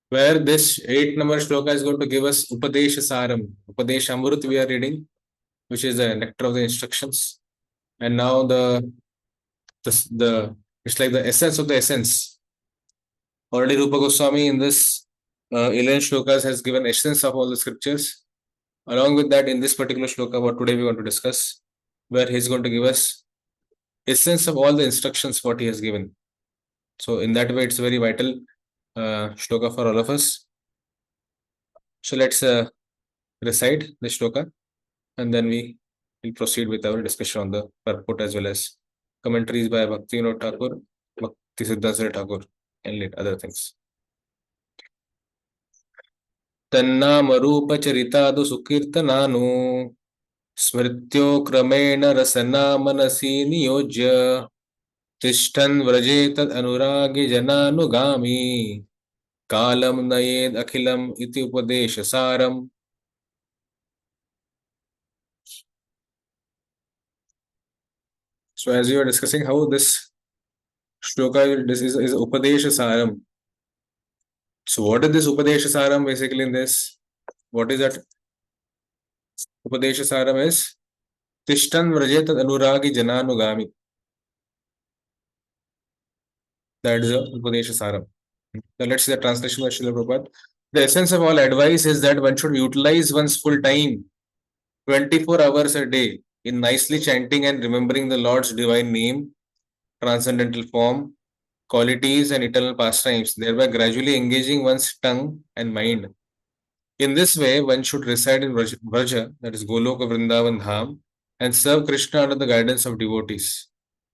where this 8 number shloka is going to give us Upadesha Saram, Upadesha Amrut we are reading, which is the nectar of the instructions. And now the it's like the essence of the essence. Already Rupa Goswami in this 11 shlokas has given essence of all the scriptures. Along with that, in this particular shloka, what today we want to discuss, where he's going to give us essence of all the instructions what he has given. So in that way, it's a very vital shloka for all of us. So let's recite the shloka, and then we will proceed with our discussion on the purport as well as commentaries by Bhakti Thakur, Bhakti Siddhasara Thakur, and other things. तन्नामरूपचरितादु सुकीर्तनानु स्मृत्यो क्रमेण रसना मनसि नियोज्य तिष्ठन् व्रजेत अनुरागी जनानुगामी कालं नयेद अखिलम् इति उपदेशसारम्. So as we were discussing how this shloka is Upadesha Saram. So what is this Upadesha Saram basically in this? What is that? Upadesha Saram is Tishtan Vrajet Anuragi Jananugami. That is the Upadesha Saram. Now let's see the translation by Srila Prabhupada. The essence of all advice is that one should utilize one's full time, 24 hours a day, in nicely chanting and remembering the Lord's divine name, transcendental form, qualities, and eternal pastimes, thereby gradually engaging one's tongue and mind. In this way, one should reside in Vraja, that is Goloka Vrindavan Dham, and serve Krishna under the guidance of devotees.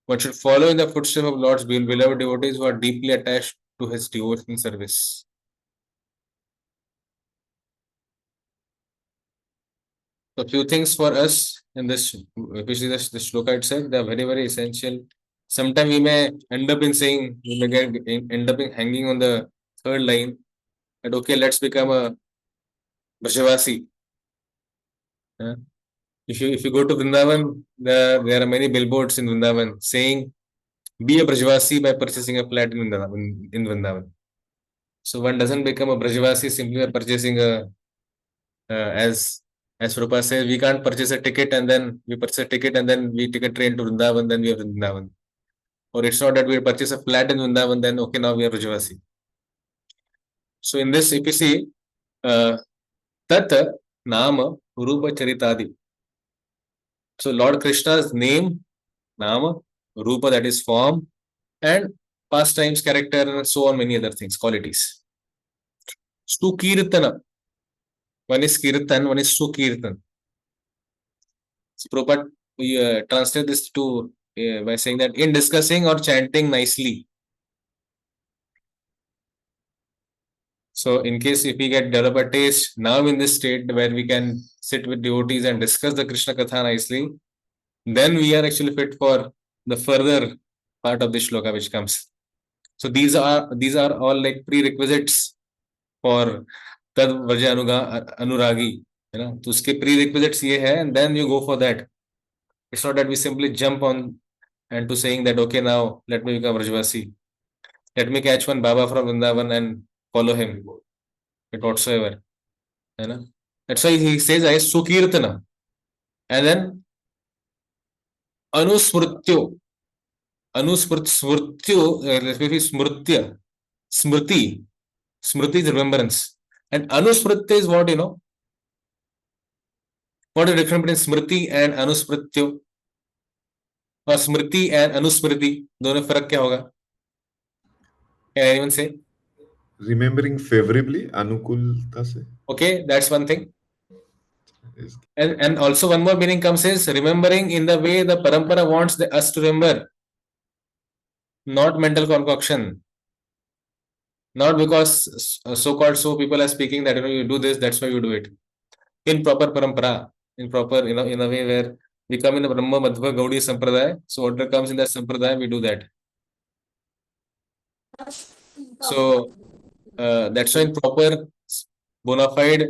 One should follow in the footsteps of Lord's beloved devotees who are deeply attached to his devotional service. So, few things for us in this, if you see this shloka itself, they are very, very essential. Sometimes we may end up in saying, we may end up in hanging on the third line that, okay, let's become a Brajavasi. If you go to Vrindavan, there are many billboards in Vrindavan saying, be a Brajavasi by purchasing a flat in Vrindavan. So one doesn't become a Brajavasi simply by purchasing as Rupa says, we can't purchase a ticket and then we purchase a ticket and then we take a train to Vrindavan, then we are Vrindavan. Or it's not that we purchase a flat in Vrindavan, then okay, now we are Brajavasi. So in this, if you see, Tat Nama Rupa Charitadi. So Lord Krishna's name, Nama, Rupa, that is form, and pastimes, character, and so on, many other things, qualities. Sukirtana. One is Kirtan, one is Sukirtan. So Prabhupada, we translate this to by saying that in discussing or chanting nicely. So in case if we get develop a taste now in this state where we can sit with devotees and discuss the Krishna Katha nicely, then we are actually fit for the further part of the shloka which comes. So these are all like prerequisites for Tad Vaja Anuragi. तो उसके prerequisites ये है, and then you go for that. It's not that we simply jump on and to saying that okay, now let me become Vrajvasi, let me catch one Baba from Vrindavan and follow him, it whatsoever. That's why he says I Sukirtana, and then Anusmrityo. Smritya, Smriti. Smriti is remembrance. And Anusmritya is what, what is the difference between Smriti and Anusmrityo? Or Smriti and Anusmriti? दोनों फर्क क्या होगा? Can anyone say? Remembering favorably, anukulta se. Okay, that's one thing. And also one more meaning comes is remembering in the way the parampara wants us to remember. Not mental concoction. Not because so-called people are speaking that you do this, that's why you do it. In proper parampara, in proper, in a way where we come in the Brahma Madhva Gaudiya Sampradaya. So whatever comes in that Sampradaya, we do that. So that's why in proper bona fide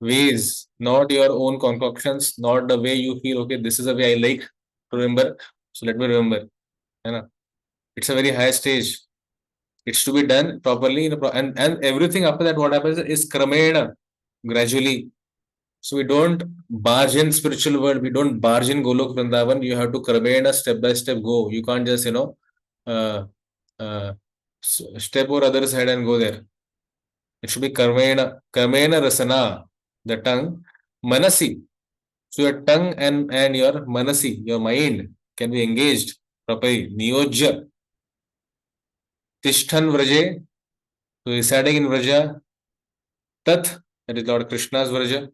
ways, not your own concoctions, not the way you feel, okay, this is the way I like to remember, so let me remember. It's a very high stage. It's to be done properly and everything after that, what happens is kramena, gradually. So we don't barge in spiritual world, we don't barge in Golok Vrindavan. You have to kramena, step by step go. You can't just, uh, uh, step over others' head and go there. It should be karmena rasana, the tongue, manasi. So your tongue and your manasi, your mind can be engaged properly. Niyojya, tishtan vraje, so residing in Vraja, tat, that is Lord Krishna's Vraja.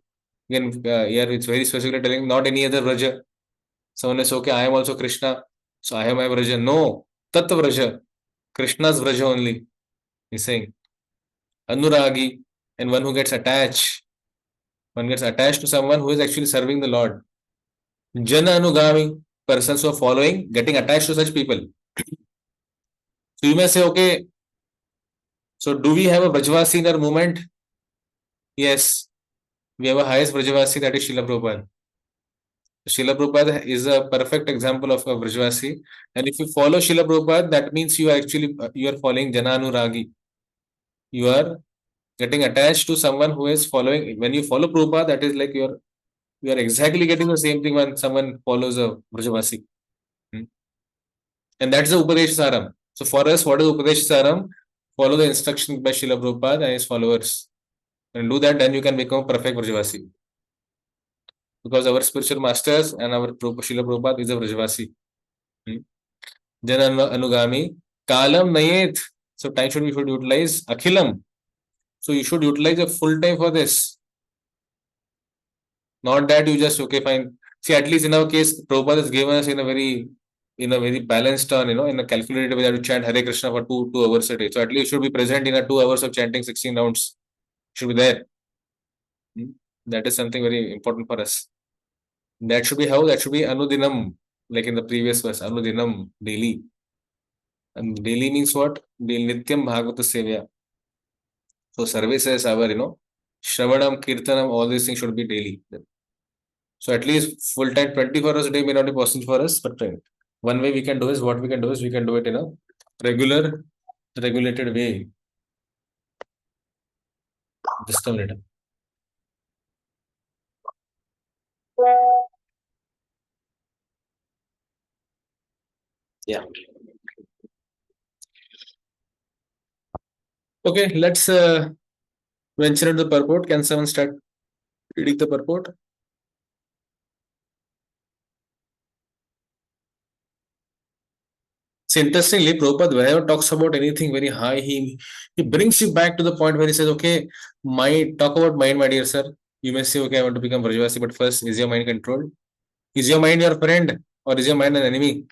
Again, here it's very specifically telling not any other Vraja. Someone is okay, I am also Krishna, so I am my Vraja. No, tat Vraja, Krishna's Vraja only. He's saying Anuragi, and one who gets attached. One gets attached to someone who is actually serving the Lord. Jana Anugami, persons who are following, getting attached to such people. So you may say, okay, so do we have a Vrajavasi in our movement? Yes, we have a highest Vrajavasi, that is Srila Prabhupada. Srila Prabhupada is a perfect example of a Vrajavasi. And if you follow Srila Prabhupada, that means you are actually you are following Jana Anuragi. You are getting attached to someone who is following. When you follow Prabhupada, that is like you are exactly getting the same thing when someone follows a Vrajavasi. Hmm. And that's the Upadesh Saram. So for us, what is Upadesh Saram? Follow the instruction by Srila Prabhupada and his followers. And do that, then you can become a perfect Vrajavasi. Because our spiritual masters and our Srila Prabhupada is a Vrajavasi. Hmm. Then Anugami. Kalam Nayet. So time should we should utilize Akhilam. So you should utilize a full time for this. Not that you just okay, fine. See, at least in our case, Prabhupada has given us in a very balanced turn, in a calculated way that you chant Hare Krishna for 2 hours a day. So at least you should be present in a 2 hours of chanting 16 rounds. Should be there. Hmm. That is something very important for us. That should be how? That should be Anudinam, like in the previous verse, Anudinam, daily. And daily means what? Nityam Bhagavata Sevya. So services, our, Shravanam, Kirtanam, all these things should be daily. So at least full time 24 hours a day may not be possible for us, but one way we can do is what we can do is we can do it in a regular, regulated way. Just come later. Yeah. Okay, let's venture into the purport. Can someone start reading the purport? So interestingly, Prabhupada, whenever talks about anything very high, he brings you back to the point where he says, okay, talk about mind, my dear sir. You may say, okay, I want to become Vrajavasi, but first, is your mind controlled? Is your mind your friend or is your mind an enemy?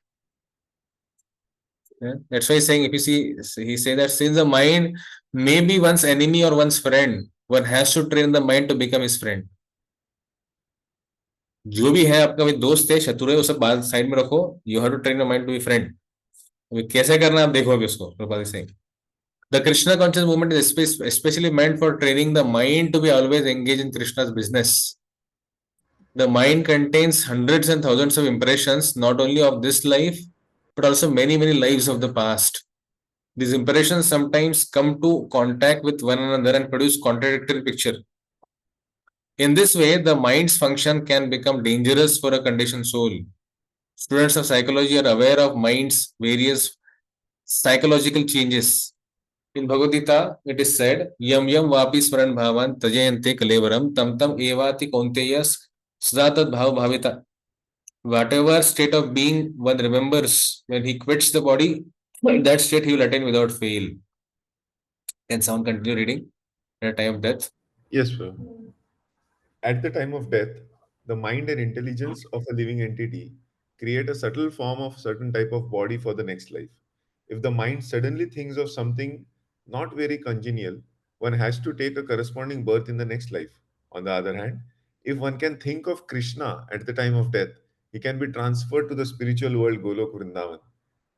Yeah? That's why he's saying, if you see, he say that since the mind may be one's enemy or one's friend, one has to train the mind to become his friend. जो भी है आपका भाई दोस्त है शत्रु है वो सब बात साइड में रखो you have to train your mind to be friend कैसे करना आप देखोगे उसको Prabhat Singh the Krishna conscious movement is especially meant for training the mind to be always engaged in Krishna's business. The mind contains hundreds and thousands of impressions not only of this life but also many lives of the past. These impressions sometimes come to contact with one another and produce contradictory picture. In this way, the mind's function can become dangerous for a conditioned soul. Students of psychology are aware of mind's various psychological changes. In Bhagavad Gita, it is said, Yam yam vapi smaran bhavan tajayante kalevaram tam tam evati kaunteyas sadat bhav bhavita. Whatever state of being one remembers when he quits the body, that state he will attain without fail. Can someone continue reading at the time of death? Yes, sir. At the time of death, the mind and intelligence of a living entity create a subtle form of certain type of body for the next life. If the mind suddenly thinks of something not very congenial, one has to take a corresponding birth in the next life. On the other hand, if one can think of Krishna at the time of death, he can be transferred to the spiritual world Golok Vrindavan.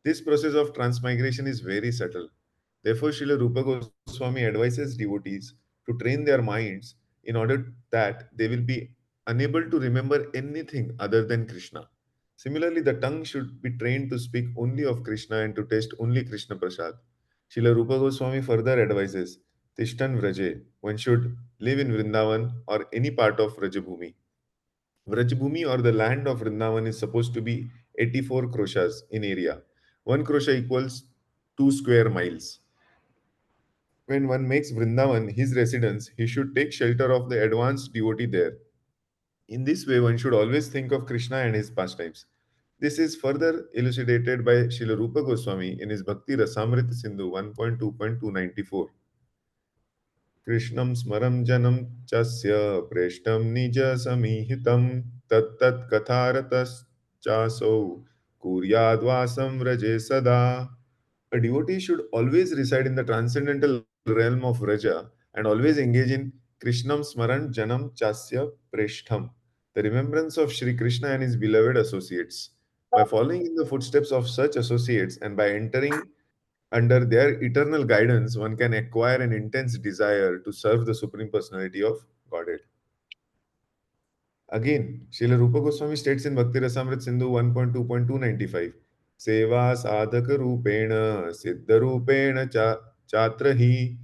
This process of transmigration is very subtle. Therefore, Srila Rupa Goswami advises devotees to train their minds in order that they will be unable to remember anything other than Krishna. Similarly, the tongue should be trained to speak only of Krishna and to taste only Krishna Prasad. Srila Rupa Goswami further advises Tishtan Vraje, one should live in Vrindavan or any part of Vrajabhumi. Vrajabhumi or the land of Vrindavan is supposed to be 84 kroshas in area. 1 krosha equals 2 square miles. When one makes Vrindavan his residence, he should take shelter of the advanced devotee there. In this way, one should always think of Krishna and his pastimes. This is further elucidated by Srila Rupa Goswami in his Bhakti Rasamrita Sindhu 1.2.294. कृष्णं स्मरं जनं चस्य प्रेष्ठं निजसमीहितं तत्तत् कथारतश्चासौ कुर्याद्वासं व्रजे सदा. A devotee should always reside in the transcendental realm of Vraja and always engage in Krishnam Smaran Janam Chasya Preshtham, the remembrance of Sri Krishna and his beloved associates. By following in the footsteps of such associates and by entering under their eternal guidance, one can acquire an intense desire to serve the Supreme Personality of Godhead. Again, Srila Rupa Goswami states in Bhakti Rasamrit Sindhu 1.2.295, Seva sadhaka rupena siddha rupena chatrahi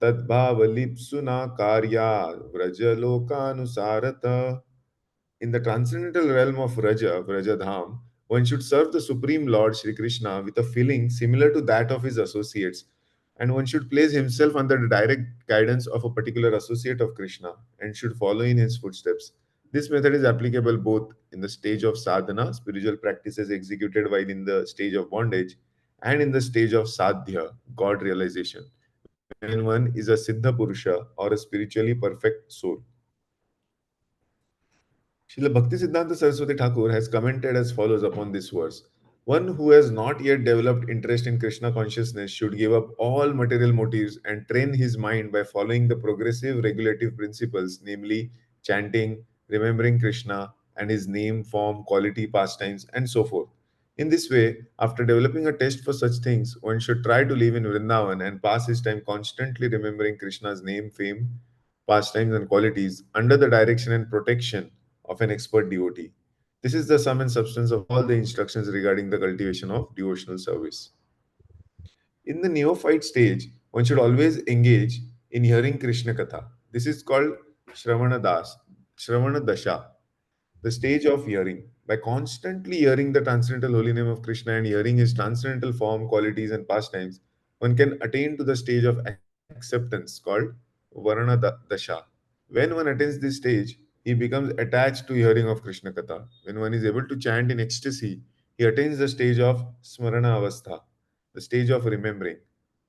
tadbhavalipsuna karya vrajalokanusarata. In the transcendental realm of Vrajadham, one should serve the Supreme Lord Sri Krishna with a feeling similar to that of his associates, and one should place himself under the direct guidance of a particular associate of Krishna and should follow in his footsteps. This method is applicable both in the stage of sadhana, spiritual practices executed while in the stage of bondage, and in the stage of sadhya, God realization, when one is a Siddha Purusha or a spiritually perfect soul. Srila Bhaktisiddhanta Saraswati Thakur has commented as follows upon this verse. One who has not yet developed interest in Krishna consciousness should give up all material motives and train his mind by following the progressive regulative principles, namely chanting, remembering Krishna and his name, form, quality, pastimes, and so forth. In this way, after developing a taste for such things, one should try to live in Vrindavan and pass his time constantly remembering Krishna's name, fame, pastimes, and qualities under the direction and protection of an expert devotee. This is the sum and substance of all the instructions regarding the cultivation of devotional service. In the neophyte stage, one should always engage in hearing Krishna Katha. This is called Shravana Dasha, the stage of hearing. By constantly hearing the transcendental holy name of Krishna and hearing his transcendental form, qualities, and pastimes, one can attain to the stage of acceptance called Dasha. When one attains this stage, he becomes attached to hearing of Krishna Katha. When one is able to chant in ecstasy, he attains the stage of Smarana Avastha, the stage of remembering.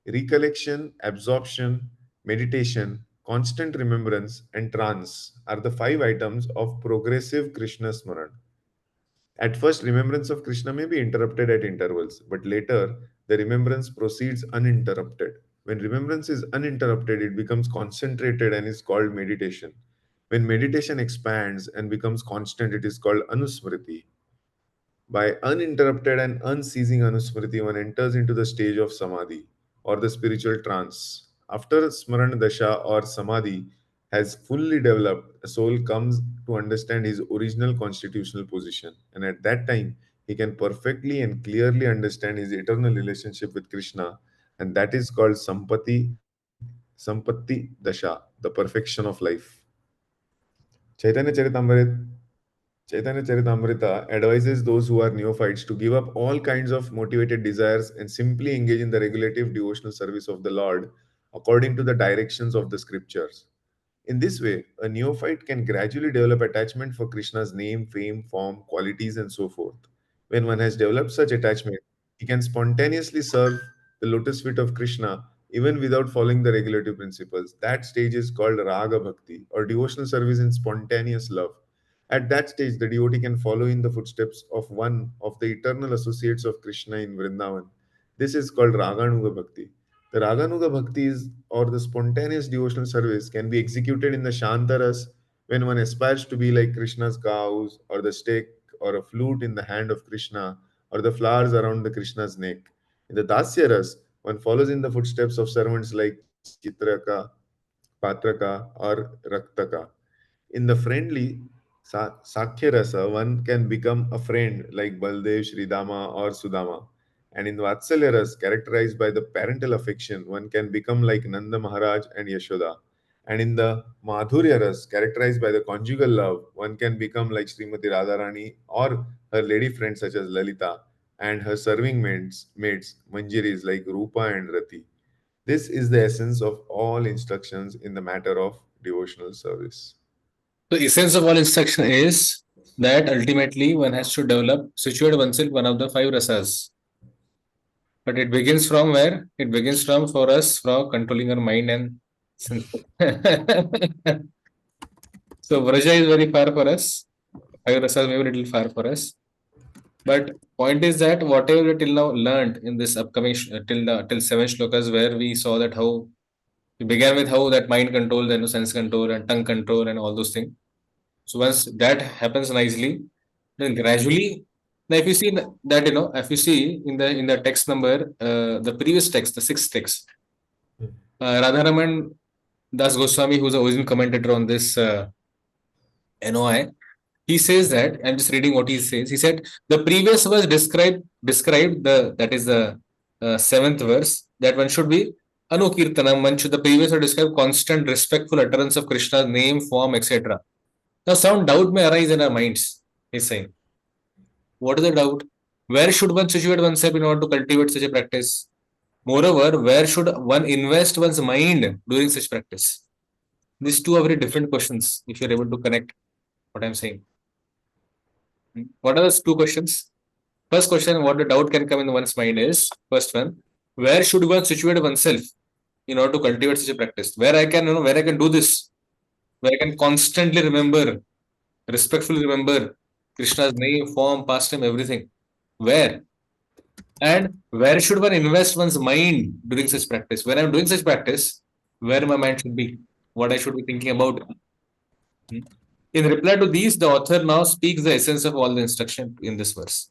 Recollection, absorption, meditation, constant remembrance, and trance are the 5 items of progressive Krishna Smaran. At first, remembrance of Krishna may be interrupted at intervals, but later, the remembrance proceeds uninterrupted. When remembrance is uninterrupted, it becomes concentrated and is called meditation. When meditation expands and becomes constant, it is called anusmriti. By uninterrupted and unceasing anusmriti, one enters into the stage of samadhi or the spiritual trance. After smarana dasha or samadhi has fully developed, a soul comes to understand his original constitutional position, and at that time, he can perfectly and clearly understand his eternal relationship with Krishna, and that is called Sampatti Dasha, the perfection of life. Chaitanya Charitamrita Chaitanya Charitamrita advises those who are neophytes to give up all kinds of motivated desires and simply engage in the regulative devotional service of the Lord according to the directions of the scriptures. In this way, a neophyte can gradually develop attachment for Krishna's name, fame, form, qualities, and so forth. When one has developed such attachment, he can spontaneously serve the lotus feet of Krishna even without following the regulative principles. That stage is called Raga Bhakti or devotional service in spontaneous love. At that stage, the devotee can follow in the footsteps of one of the eternal associates of Krishna in Vrindavan. This is called Raganuga Bhakti. The Raganuga Bhakti is, or the spontaneous devotional service can be executed in the Shantaras when one aspires to be like Krishna's cows, or the stick or a flute in the hand of Krishna, or the flowers around the Krishna's neck. In the Dasyaras, one follows in the footsteps of servants like Chitraka, Patraka, or Raktaka. In the friendly Sakhya Rasa, one can become a friend like Baldev, Sridama, or Sudama. And in Vatsalya Ras, characterized by the parental affection, one can become like Nanda Maharaj and Yashoda. And in the Madhurya Ras, characterized by the conjugal love, one can become like Srimati Radharani or her lady friends such as Lalita and her serving maids Manjiris like Rupa and Rati. This is the essence of all instructions in the matter of devotional service. The essence of all instruction is that ultimately one has to develop, situate oneself one of the five rasas. But it begins from where? It begins from for us from controlling our mind and sense. So Vraja is very far for us. Five rasas may be a little far for us. But point is that whatever we till now learned in this upcoming till seven shlokas, where we saw that how we began with how that mind control, then sense control and tongue control and all those things. So once that happens nicely, then gradually, now if you see that if you see in the text number, the previous text, the sixth text, Radharaman Das Goswami, who's the original commentator on this NOI, he says that I'm just reading what he says. He said the previous verse described the that is the seventh verse that one should be Anukirtanam. One should the previous verse describe constant respectful utterance of Krishna's name, form, etc. Now some doubt may arise in our minds. He's saying, what is the doubt? Where should one situate oneself in order to cultivate such a practice? Moreover, where should one invest one's mind during such practice? These two are very different questions. If you're able to connect what I'm saying. What are those two questions? First question, what the doubt can come in one's mind is, first one, where should one situate oneself in order to cultivate such a practice? Where I can, where I can do this, where I can constantly remember, respectfully remember Krishna's name, form, pastime, everything. Where? And where should one invest one's mind during such practice? When I'm doing such practice, where my mind should be, what I should be thinking about. In reply to these, the author now speaks the essence of all the instruction in this verse.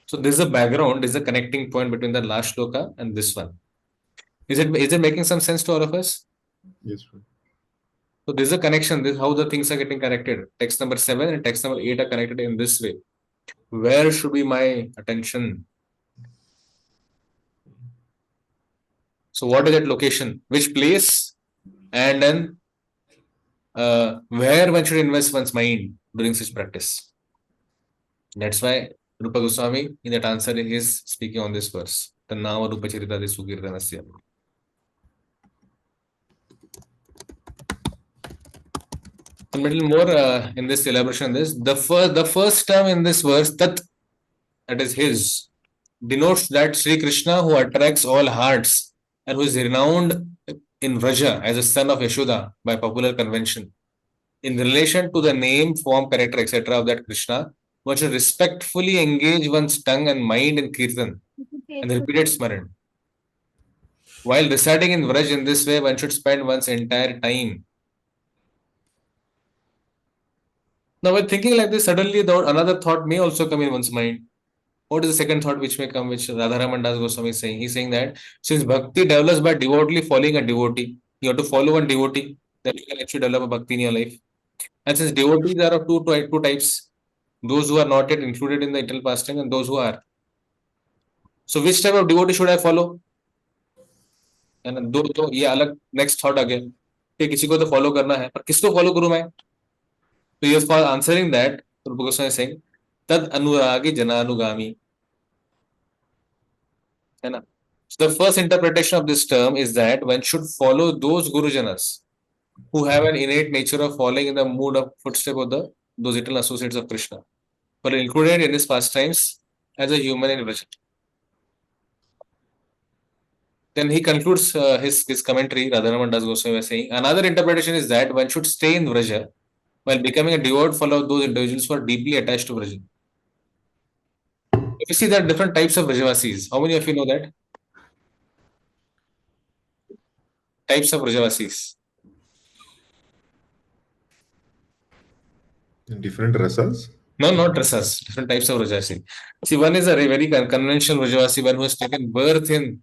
So this is a background, this is a connecting point between the last shloka and this one. Is it making some sense to all of us? Yes, sir. So this is a connection, this is how the things are getting connected. Text number 7 and text number 8 are connected in this way. Where should be my attention? So what is that location? Which place? And then where one should invest one's mind during such practice. That's why Rupa Goswami in that answer is speaking on this verse. Tannava Rupa Charita de Sukirtanasya. A little more in this elaboration. The first term in this verse, that is his, denotes that Sri Krishna, who attracts all hearts and who is renowned in Vraja as a son of Yashoda by popular convention. In relation to the name, form, character, etc. of that Krishna, one should respectfully engage one's tongue and mind in kirtan and repeated smaran. While residing in Vraj in this way, one should spend one's entire time. Now, when thinking like this, suddenly another thought may also come in one's mind. What is the second thought which may come, which Radharaman Das Goswami is saying? He's saying that since bhakti develops by devotedly following a devotee, you have to follow one devotee, that you can actually develop a bhakti in your life. And since devotees are of two types, those who are not yet included in the eternal pastime and those who are. So which type of devotee should I follow? And दो ये अलग next thought आ गया कि किसी को तो follow करना है, पर किसको follow करूं मैं? So he is for answering that, Rupa Goswami is saying, tad anuragi jananugami. है ना? So the first interpretation of this term is that one should follow those Gurujanas who have an innate nature of following in the mood of footstep of those eternal associates of Krishna, but included in his pastimes as a human in Vraj. Then he concludes his commentary, Radharaman Das Goswami was saying, another interpretation is that one should stay in Vraja while becoming a devout follower of those individuals who are deeply attached to Vraja. If you see, there are different types of Vrajavasis. How many of you know that? Types of Vrajavasis. Different rasas? No, not rasas. Different types of Vrajavasi. See, one is a very conventional Vrajavasi, one who has taken birth in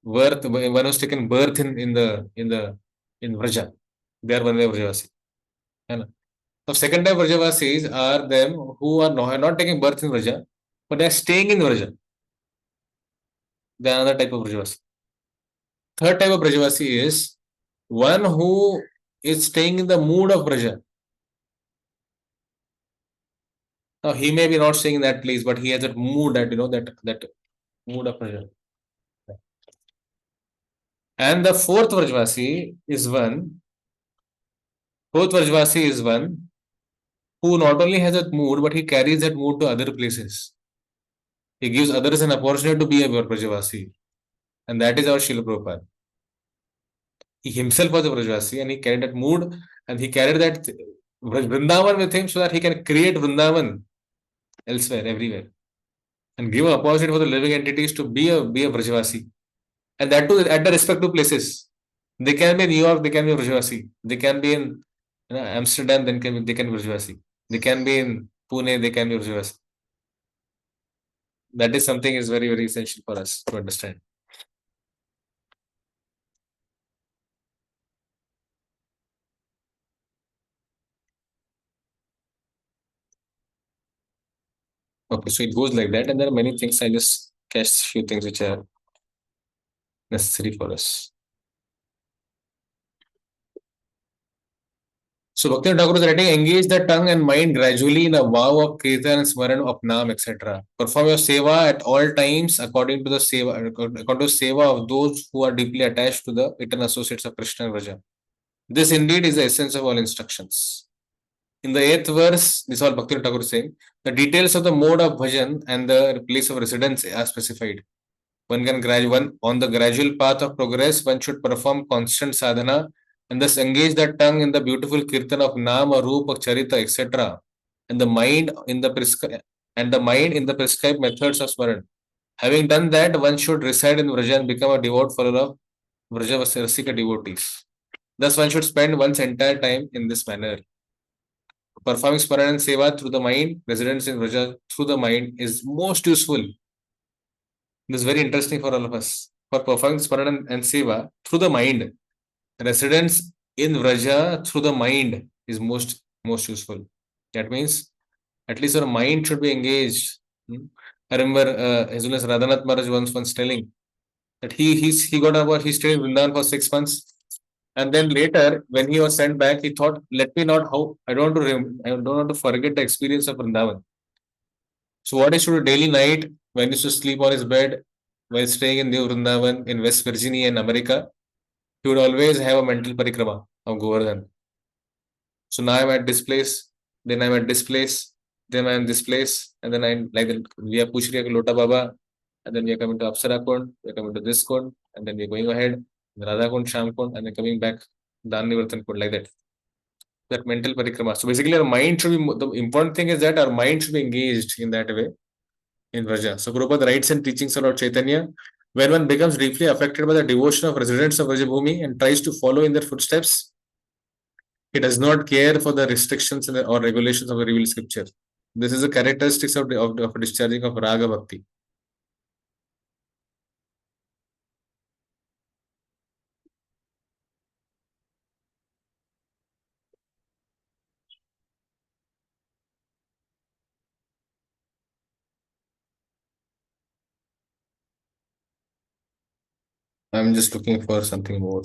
one who's taken birth in Vraja. They are one way of Vrajavasi. Now, second type of Vrajavasis are them who are not taking birth in Vraja, but they are staying in Vraja. Then another type of Brajavasi. Third type of Brajavasi is one who is staying in the mood of Braja. Now he may be not staying in that place, but he has that mood, that that mood of Braja. And the fourth Vrajvasi is one who not only has that mood, but he carries that mood to other places. He gives others an opportunity to be a Vrajvasi. And that is our Srila Prabhupada. He himself was a Vrajvasi and he carried that mood and he carried that Vrindavan with him so that he can create Vrindavan elsewhere, everywhere. And give an opportunity for the living entities to be a Vrajvasi. And that too at the respective places. They can be in New York, they can be Vrajvasi. They can be in Amsterdam, they can be Vrajvasi. They can be in Pune, they can be Vrajvasi. That is something is very, very essential for us to understand. Okay, so it goes like that, and there are many things. I just catch few things which are necessary for us. So Bhakti Thakur is writing, engage the tongue and mind gradually in a vow of kirtan and smaran of naam, etc. Perform your seva at all times according to the seva of those who are deeply attached to the eternal associates of Krishna and Vraja. This indeed is the essence of all instructions. In the eighth verse, this is all Bhakti Thakur is saying, the details of the mode of bhajan and the place of residence are specified. One on the gradual path of progress, one should perform constant sadhana and thus engage the tongue in the beautiful kirtan of nama, rupa, charita, etc. and the mind in the prescribed methods of smaran. Having done that, one should reside in Vraja and become a devout follower of Vraja Rasika devotees. Thus, one should spend one's entire time in this manner. Performing smaran and seva through the mind, residence in Vraja through the mind is most useful. This is very interesting for all of us. For performing Smaran and Seva through the mind, residence in Vraja through the mind is most useful. That means at least our mind should be engaged. I remember His Holiness Radhanath Maharaj once telling that he got about he stayed in Vrindavan for 6 months, and then later when he was sent back, he thought, let me not how I don't want to forget the experience of Vrindavan. So what he should do daily night when he used to sleep on his bed while staying in New Vrindavan in West Virginia in America, he would always have a mental parikrama of Govardhan. So now I'm at this place, then I'm at this place, then I'm this place, and then I'm like we are Pushri Lota Baba, and then we are coming to Apsara Kund, we are coming to this Kund, and then we're going ahead, Radha Kund, Sham Kund, and then coming back, Dan Nivartan Kund, like that. That mental parikrama. So basically, our mind should be the important thing is that our mind should be engaged in that way in Vraja. So Prabhupada writes and teachings about Chaitanya. When one becomes deeply affected by the devotion of residents of Vrajabhumi and tries to follow in their footsteps, he does not care for the restrictions or regulations of the revealed scripture. This is a characteristics of discharging of Raga Bhakti. I'm just looking for something more.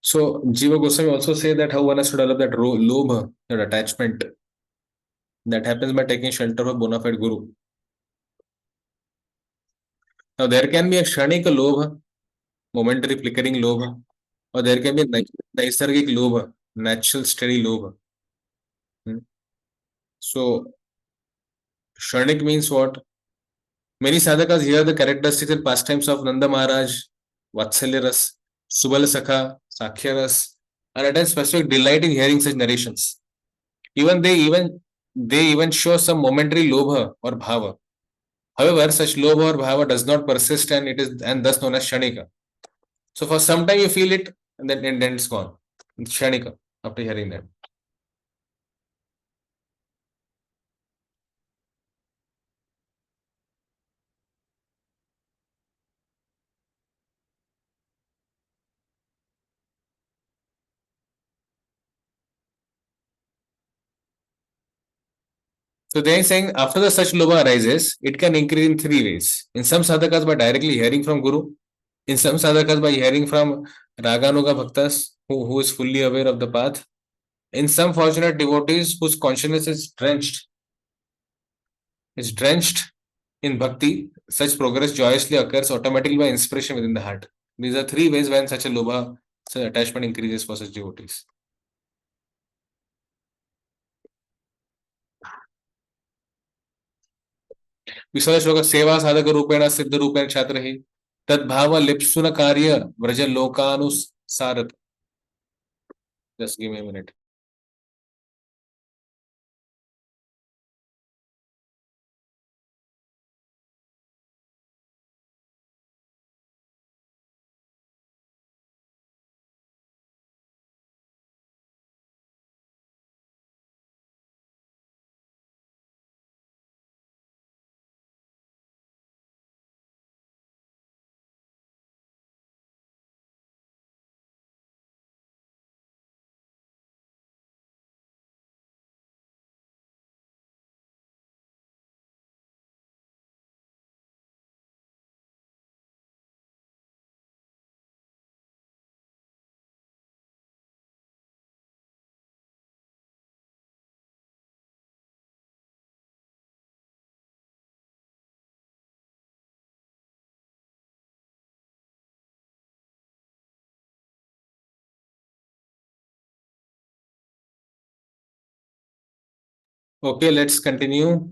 So Jiva Goswami also say that how one has to develop that lobha, that attachment, that happens by taking shelter of a bona fide guru. Now there can be a kshanika lobha, momentary flickering lobha, or there can be naisargik lobha, natural steady lobha. So kshanik means what? Many sadhakas hear the characteristics and pastimes of Nanda Maharaj, Vatsalya Ras, Subal Sakha, Sakhya Ras, and attain specific delight in hearing such narrations. Even they even show some momentary lobha or bhava. However, such lobha or bhava does not persist and it is and thus known as shanika. So for some time you feel it and then it's gone. It's shanika after hearing that. So they are saying after the such lobha arises, it can increase in three ways. In some sadhakas by directly hearing from Guru, in some sadhakas by hearing from Raganuga Bhaktas who is fully aware of the path, in some fortunate devotees whose consciousness is drenched in bhakti, such progress joyously occurs automatically by inspiration within the heart. These are three ways when such a lobha, such attachment increases for such devotees. विशेष श्लोक सेवा साधक रूपेण सिद्ध रूपेण छात्र ही तद्भाव लिप्सुन कार्य Vraj लोकानुसारत. Just give me a minute. Okay, let's continue.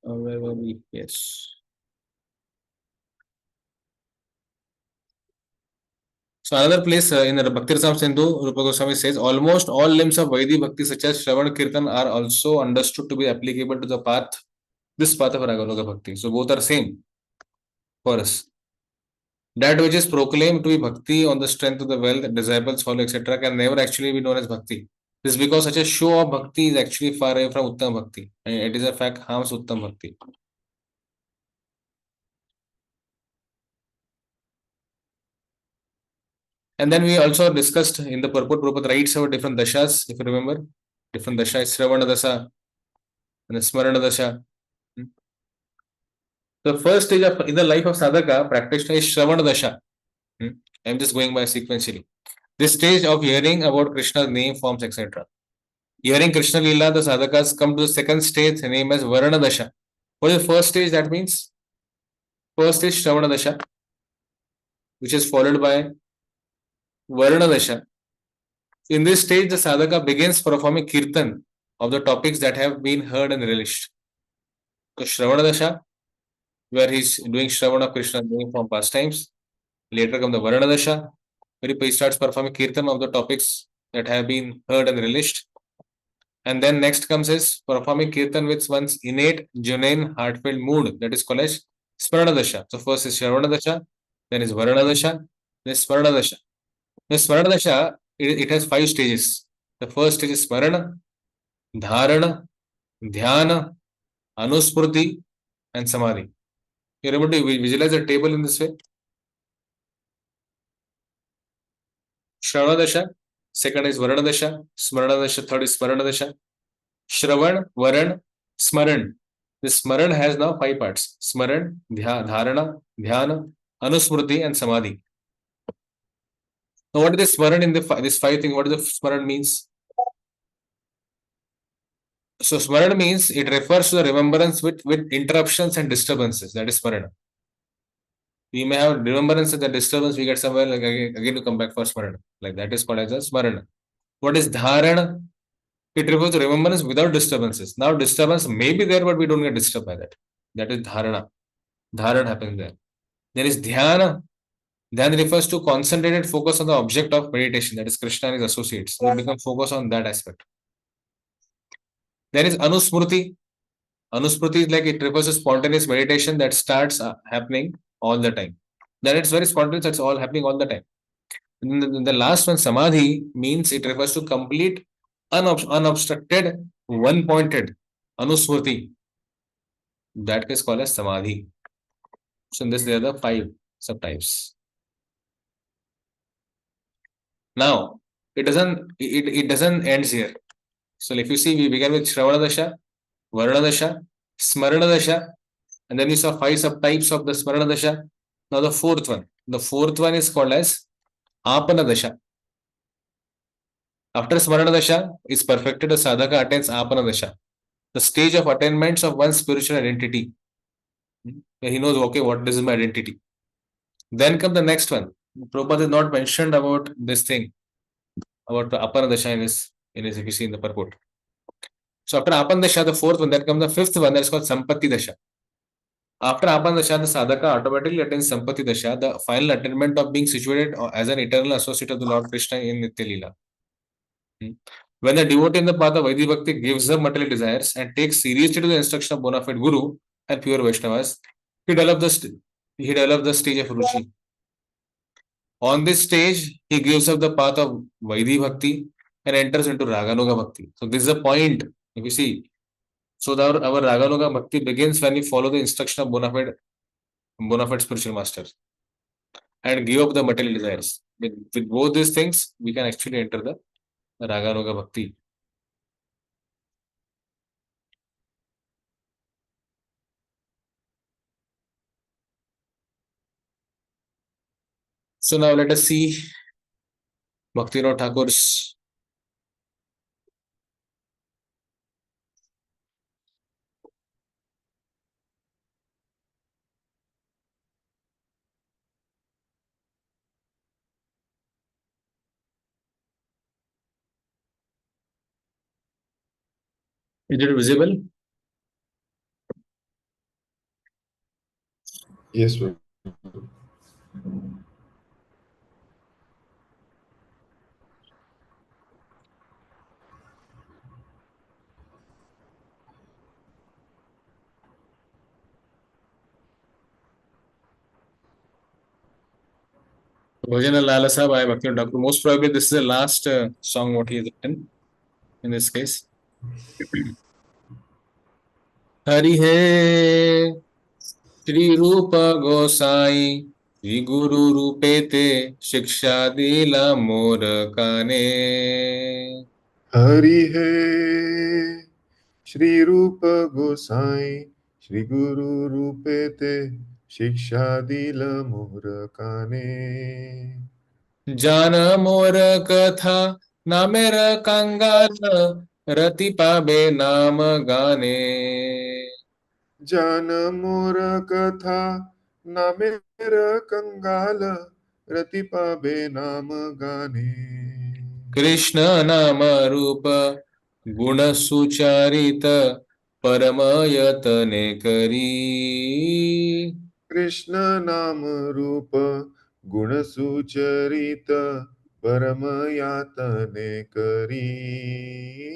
Where were we? Yes. So another place in the Bhakti Rasam Sindhu, Rupa Goswami says, almost all limbs of Vaidhi Bhakti such as Shravan Kirtan are also understood to be applicable to the path, this path of Raganuga Bhakti. So both are same for us. That which is proclaimed to be Bhakti on the strength of the wealth, disciples follow, etc. can never actually be known as Bhakti. This is because such a show of Bhakti is actually far away from Uttam Bhakti. And it is a fact harms Uttam Bhakti. And then we also discussed in the purport, Prabhupada writes about different dashas, if you remember. Different dasha is Sravana Dasha and Smarana Dasha. The first stage of in the life of sadhaka practitioner is Shravana Dasha. I'm just going by sequentially. This stage of hearing about Krishna's name, forms, etc. Hearing Krishna Lila, the sadhakas come to the second stage, named as Varana Dasha. What is the first stage? That means first is Shravana Dasha, which is followed by Varana Dasha. In this stage, the sadhaka begins performing kirtan of the topics that have been heard and relished. So Shravana Dasha, where he's doing Shravana of Krishna's name from past times. Later come the Varana Dasha, where he starts performing kirtan of the topics that have been heard and relished. And then next comes his performing kirtan with one's innate, genuine, heartfelt mood, that is called as Smarana Dasha. So first is Shravana Dasha, then is Varana Dasha, then is Smarana Dasha. The Smarana Dasha, it has five stages. The first stage is Smarana, Dharana, Dhyana, Anusmriti, and Samadhi. You're able to visualize the table in this way. Shravana Dasha, second is Varana Dasha, Smarana Dasha, third is Smarana Dasha. Shravan, Varan, Smaran. This Smaran has now five parts: Smaran, Dharana, Dhyana, Anusmriti, and Samadhi. Now, what is the Smaran in this five thing? What does the Smaran means? So, Smaran means it refers to the remembrance with interruptions and disturbances. That is Smaran. We may have remembrance and the disturbance, we get somewhere like again to come back for Smaran. Like that is called as a Smaran. What is Dharana? It refers to remembrance without disturbances. Now, disturbance may be there, but we don't get disturbed by that. That is Dharana. Dharan happens there. There is Dhyana. Dhyan refers to concentrated focus on the object of meditation, that is Krishna and his associates. So we become focused on that aspect. There is Anusmriti. Anusmriti is like it refers to spontaneous meditation that starts happening all the time. Then it's very spontaneous, that's all happening all the time. And the last one, Samadhi, means it refers to complete, unobstructed, one pointed Anusmriti. That is called as Samadhi. So in this, there are the five subtypes. Now, it doesn't end here. So if you see, we began with Shravana Dasha, Varna Dasha, Smarana Dasha, and then you saw five subtypes of the Smarana Dasha. Now the fourth one. The fourth one is called as Apana Dasha. After Smarana Dasha is perfected, the sadhaka attains Apana Dasha, the stage of attainments of one's spiritual identity. Where he knows, okay, what is my identity? Then come the next one. Prabhupada is not mentioned about this thing, about the Apana Dasha if you see in the purport. So after Apana Dasha, the fourth one, then comes the fifth one, that's called Sampatti Dasha. After Apana Dasha, the sadhaka automatically attains Sampatti Dasha, the final attainment of being situated as an eternal associate of the Lord Krishna in Nitya Leela. When the devotee in the path of Vaidhi Bhakti gives up material desires and takes seriously to the instruction of bona fide Guru and pure Vaishnavas, he develops he develops the stage of Ruchi. On this stage, he gives up the path of Vaidhi Bhakti and enters into Raganuga Bhakti. So this is a point, if you see. So our Raganuga Bhakti begins when we follow the instruction of bona fide spiritual master and give up the material desires. With both these things, we can actually enter the Raganuga Bhakti. So now let us see Bhaktivinoda Thakur's Is it visible? Yes, Prabhu. Bhajana Lalasa by Bhaktivinoda Thakur. Most probably this is the last song what he has written in this case. Hari Hai Shri Rupa Gosai Shri Guru Rupete Shiksha Dila Mor Kane. Hari Hai Shri Rupa Gosai Shri Guru Rupete Shiksha Dila Murakane. जान मोर कथा ना मेरा कंगाल रति पाबे नाम गाने जान मोर कथा ना मेरा कंगाल रति पाबे नाम गाने. कृष्ण नाम रूप गुण सुचारित परम यतने करी कृष्ण नाम रूप गुण सुचरित परम यातने करी.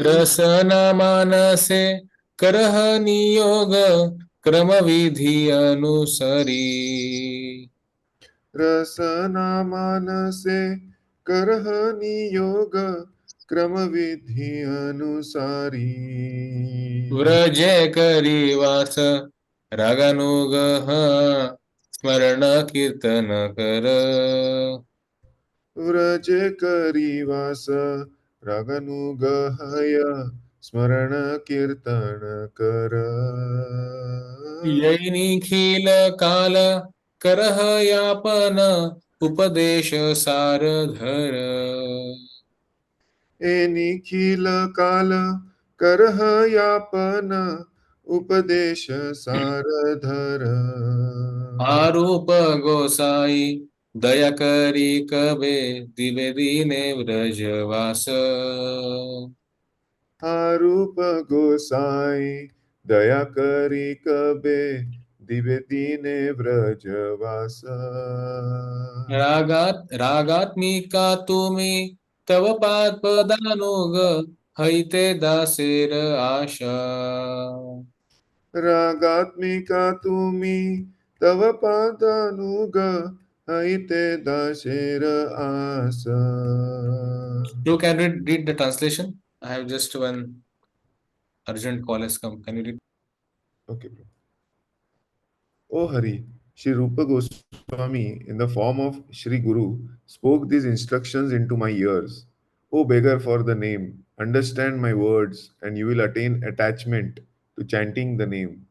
रसना मानसे करह नियोग क्रम विधि अनुसरी रसना मानसे करह नियोग क्रम विधि अनुसारी. व्रज करी वास रागानुग स्मरण कीर्तन कर व्रज करीवास रागनुगहय स्मरण कीर्तन कर. यही निखिल काल करह यापन उपदेश सार धर ए निखिल काल करह यापन उपदेश सारधर. आरूप गोसाई दया करी कबे दिवे दीने व्रजवास आरूप गोसाई दया करी कबे दिव्य दीने व्रजवास. रागात्मिका तुम्ही तव पाद पदानुग हैते दासेर आशा रागात्मिका तुम्ही तव पादानुग ऐते दाशेर आस. So can we read the translation? I have just one urgent call has come. Can you read? Okay, bro. O Hari, Sri Rupa Goswami, in the form of Sri Guru, spoke these instructions into my ears. O beggar for the name, understand my words, and you will attain attachment to chanting the name.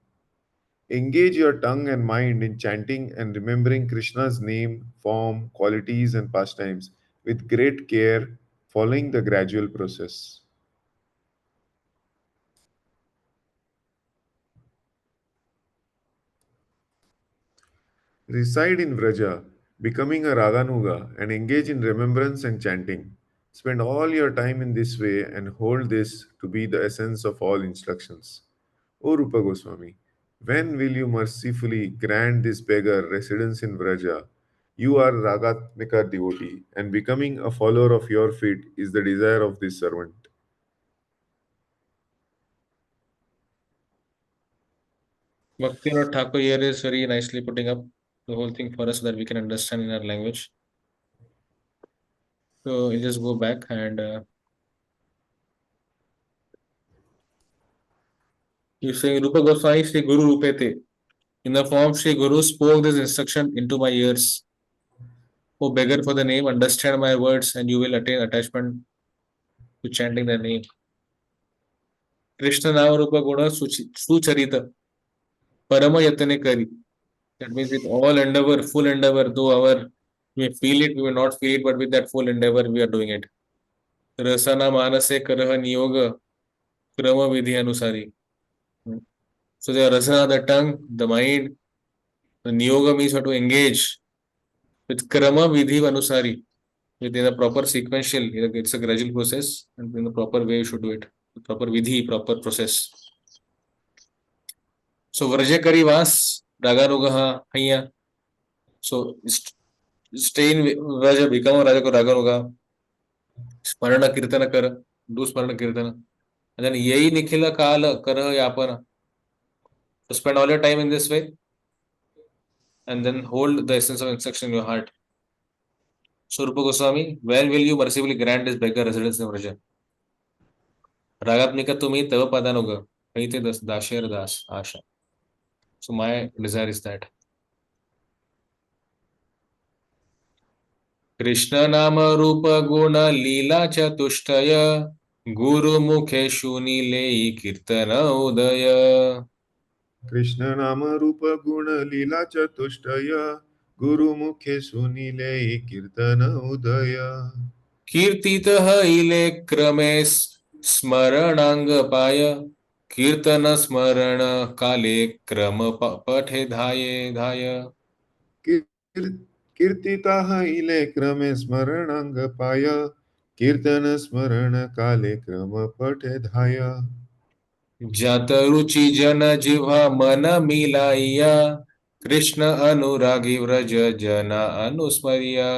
Engage your tongue and mind in chanting and remembering Krishna's name, form, qualities, and pastimes with great care, following the gradual process. Reside in Vraja, becoming a Raganuga, and engage in remembrance and chanting. Spend all your time in this way and hold this to be the essence of all instructions. O Rupa Goswami, when will you mercifully grant this beggar residence in Vraja? You are Ragatmika devotee, and becoming a follower of your feet is the desire of this servant. Bhakti Thakur here is very nicely putting up the whole thing for us so that we can understand in our language. So we'll just go back and he's saying Rupa Goswami Sri Guru Rupete. In the form Sri Guru spoke this instruction into my ears. O beggar for the name, understand my words and you will attain attachment to chanting the name. Krishna Nama Rupa Guna Sucharita Parama Yatane Kari. That means with all endeavor, full endeavor, though we may feel it, we may not feel it, but with that full endeavor, we are doing it. Rasana Manase Karaha Niyoga Krama Vidhi Anusari. So the rasana, the tongue, the mind, the niyoga means how to engage with krama vidhi anusari, within a proper sequential. It's a gradual process, and in the proper way you should do it. The proper vidhi, proper process. So Vraja Karivas, Raganugaha, Haya. So stay in Vraja, become a Raja Raganuga, Smarana Kirtana Kara, do Smarana Kirtana. And then Yei Nikhila Kala Kara Yapana. So spend all your time in this way and then hold the essence of instruction in your heart. So Rupa Goswami, when will you mercifully grant this beggar residence in Vraja? Ragatmika tumi tava padanuga, kaite das dasher das asha. So my desire is that. Krishna nama rupa guna lila chatushtaya guru mukhe shuni lei kirtana udaya. Krishna Nama Rupa Guna Lila Chatushtaya Guru Mukhe Sunile Kirtana Udaya. कीर्तितः इले क्रमे स्मरणांग पाय कीर्तन स्मरण काले क्रम पठे धाये धाय. कीर्तिताः इले क्रमे स्मरणाङ्गपाय कीर्तन स्मरण काले क्रम पठे धाय. जत रुचि जन जिह्वा मन मिलाइया कृष्ण अनुरागी व्रज जन अनुस्मरिया.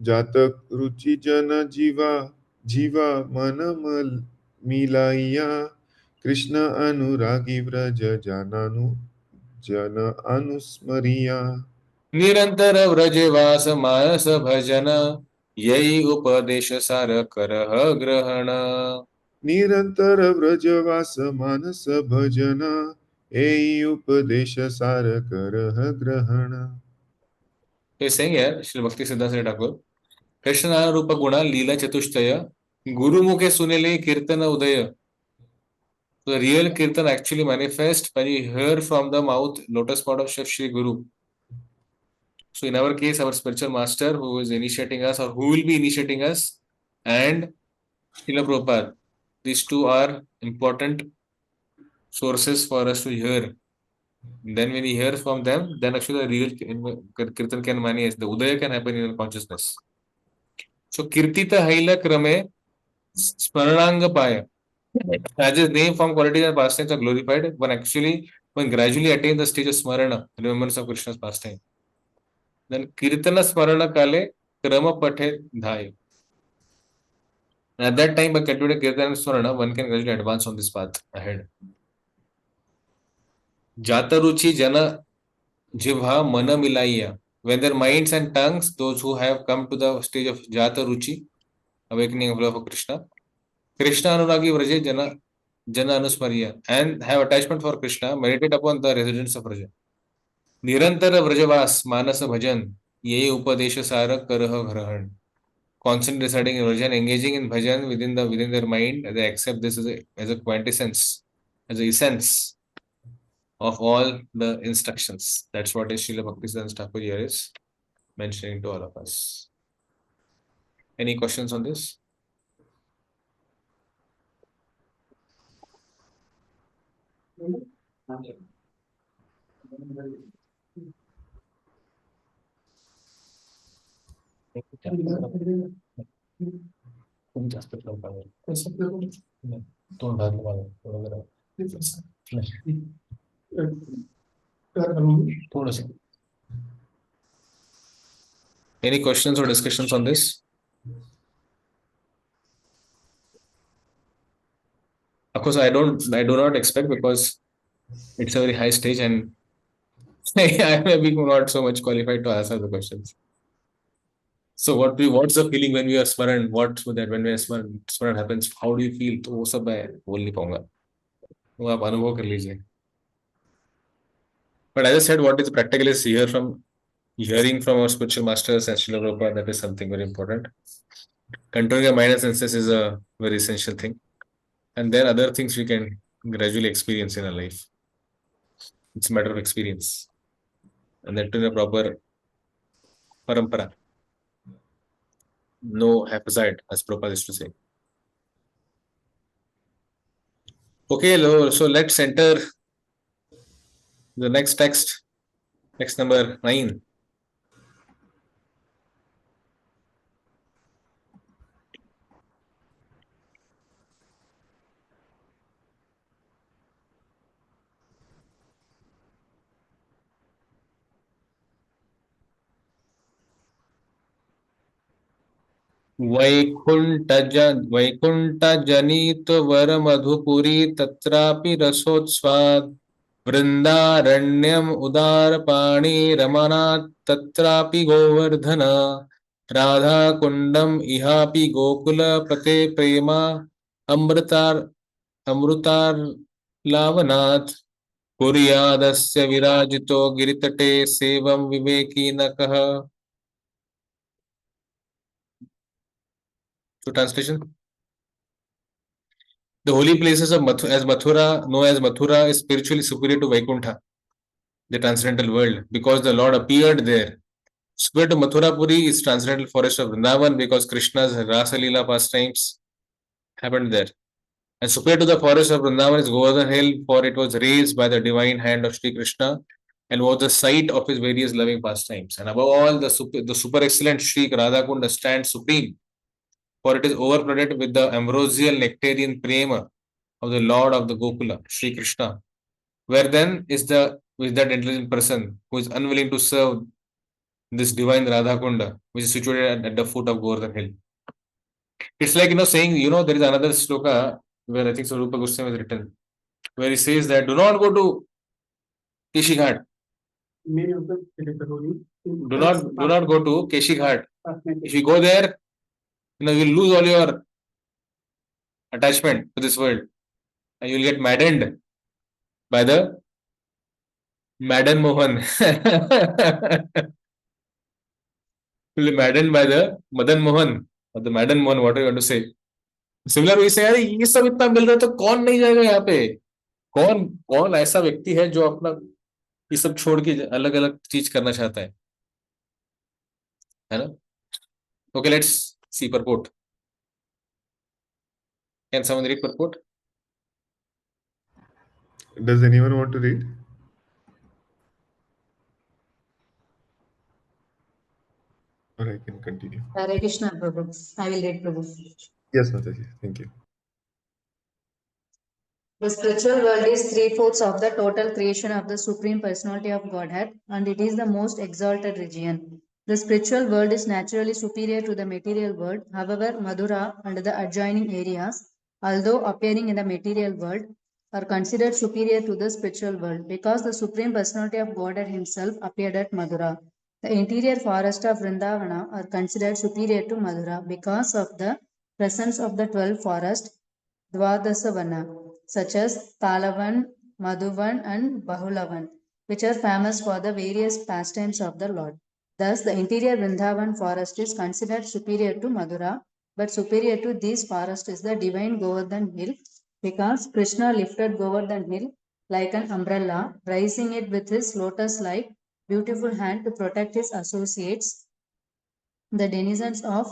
जातक रुचि जन जीवा जीवा मन मिलाइया कृष्ण अनुरागी व्रज जन अनुस्मरिया. निरंतर व्रजवास मानस भजन यही उपदेश सार करह ग्रहण. निरंतर व्रजवास मानस भजन एई उपदेश सार करह ग्रहण. तो saying here, Shri Bhakti Siddhanta Thakur, Krishna Rupa Guna Leela Chatushtaya, Guru Mukhe Sunele Kirtana Udaya. So the real Kirtan actually manifests when you hear from the mouth lotus pot of Shri Guru. So in our case, our spiritual master who is initiating us or who will be initiating us and Srila Prabhupada. These two are important sources for us to hear. Then when we hear from them, then actually the real Kirtan can manifest. The Udaya can happen in our consciousness. So Kirtita Haila Krame Smarananga Paya. As his name, form, qualities, and pastimes are glorified, one gradually attains the stage of Smarana, remembrance of Krishna's pastime. Then Kirtana Smarana Kale Krama Pathe Dhai. And at that time, by cultivating Kirtana and Smarana, one can gradually advance on this path ahead. Jata Ruchi Jana Jivha Mana Milaiya. When their minds and tongues, those who have come to the stage of Jata Ruchi, awakening of love for Krishna, Krishna Anuragi Vraja Jana Anusmarya, and have attachment for Krishna, meditate upon the residence of Vraja. Nirantara Vrajavas Manasa Bhajan, Ye Upadesha Sara Karaha Grahan. Constantly residing in Vraja and engaging in bhajan within their mind, they accept this as a quintessence as the essence of all the instructions. That's what Srila Bhaktisiddhanta Thakur here is mentioning to all of us. Any questions on this? Any questions or discussions on this? Of course, I do not expect, because it's a very high stage and I may be not so much qualified to answer the questions. So what's the feeling when we are smaran? What's that when we are smaran happens? How do you feel? तो वो सब मैं बोल नहीं पाऊंगा. वो आप अनुभव कर लीजिए. But as I said, what is practical is hearing from our spiritual masters and Srila Prabhupada. That is something very important. Controlling your mind and senses is a very essential thing. And then other things we can gradually experience in our life. It's a matter of experience. And that in a proper parampara. No haphazard, as Prabhupada used to say. Okay, so let's enter the next text number 9. Vaikuntha जनित वर मधुपुरी तत्रापि रसोत्स्वाद वृंदारण्यम उदार पाणी रमनात् तत्रापि गोवर्धन राधा कुंडम इहापि गोकुल पते प्रेमा अमृतार अमृतार लावनाथ कुर्यादस्य विराजितो गिरितटे सेवं विवेकी न कह. So translation: the holy places of Mathura, known as Mathura, is spiritually superior to Vaikuntha, the transcendental world, because the Lord appeared there. Superior to Mathurapuri is transcendental forest of Vrindavan, because Krishna's Rasa Leela pastimes happened there. And superior to the forest of Vrindavan is Govardhan Hill, for it was raised by the divine hand of Sri Krishna and was the site of his various loving pastimes. And above all, the super excellent Sri Radhakunda stands supreme, for it is overflooded with the ambrosial nectarian prema of the Lord of the Gokula, Sri Krishna. Where then is that intelligent person who is unwilling to serve this divine Radhakunda, which is situated at the foot of Govardhan Hill? It's like, saying, there is another sloka where I think Sarupa Goswami has written, where he says that do not go to Keshi Ghat. Do not go to Keshi Ghat. If you go there, you'll lose all your attachment to this world, and you'll get maddened by the Madan Mohan. You'll be maddened by the Madan Mohan or the Madan Mohan, what are you going to say? Similar we say, यार ये सब इतना मिल रहा है तो कौन नहीं जाएगा यहाँ पे? कौन ऐसा व्यक्ति है जो अपना ये सब छोड़ के अलग अलग चीज करना चाहता है ना? Okay, let's see purport. Can someone read purport? Does anyone want to read? Or I can continue. Hare Krishna, Prabhu. I will read, Prabhu. Yes, Mataji. Thank you. The spiritual world is 3/4 of the total creation of the Supreme Personality of Godhead, and it is the most exalted region. The spiritual world is naturally superior to the material world. However, Madhura and the adjoining areas, although appearing in the material world, are considered superior to the spiritual world because the Supreme Personality of Godhead Himself appeared at Madhura. The interior forest of Vrindavana are considered superior to Madhura because of the presence of the 12 forests, Dvadasavana, such as Talavan, Madhuvan, and Bahulavan, which are famous for the various pastimes of the Lord. Thus, the interior Vrindavan forest is considered superior to Madhura, but superior to these forests is the divine Govardhan hill, because Krishna lifted Govardhan hill like an umbrella, raising it with his lotus-like beautiful hand to protect his associates, the denizens of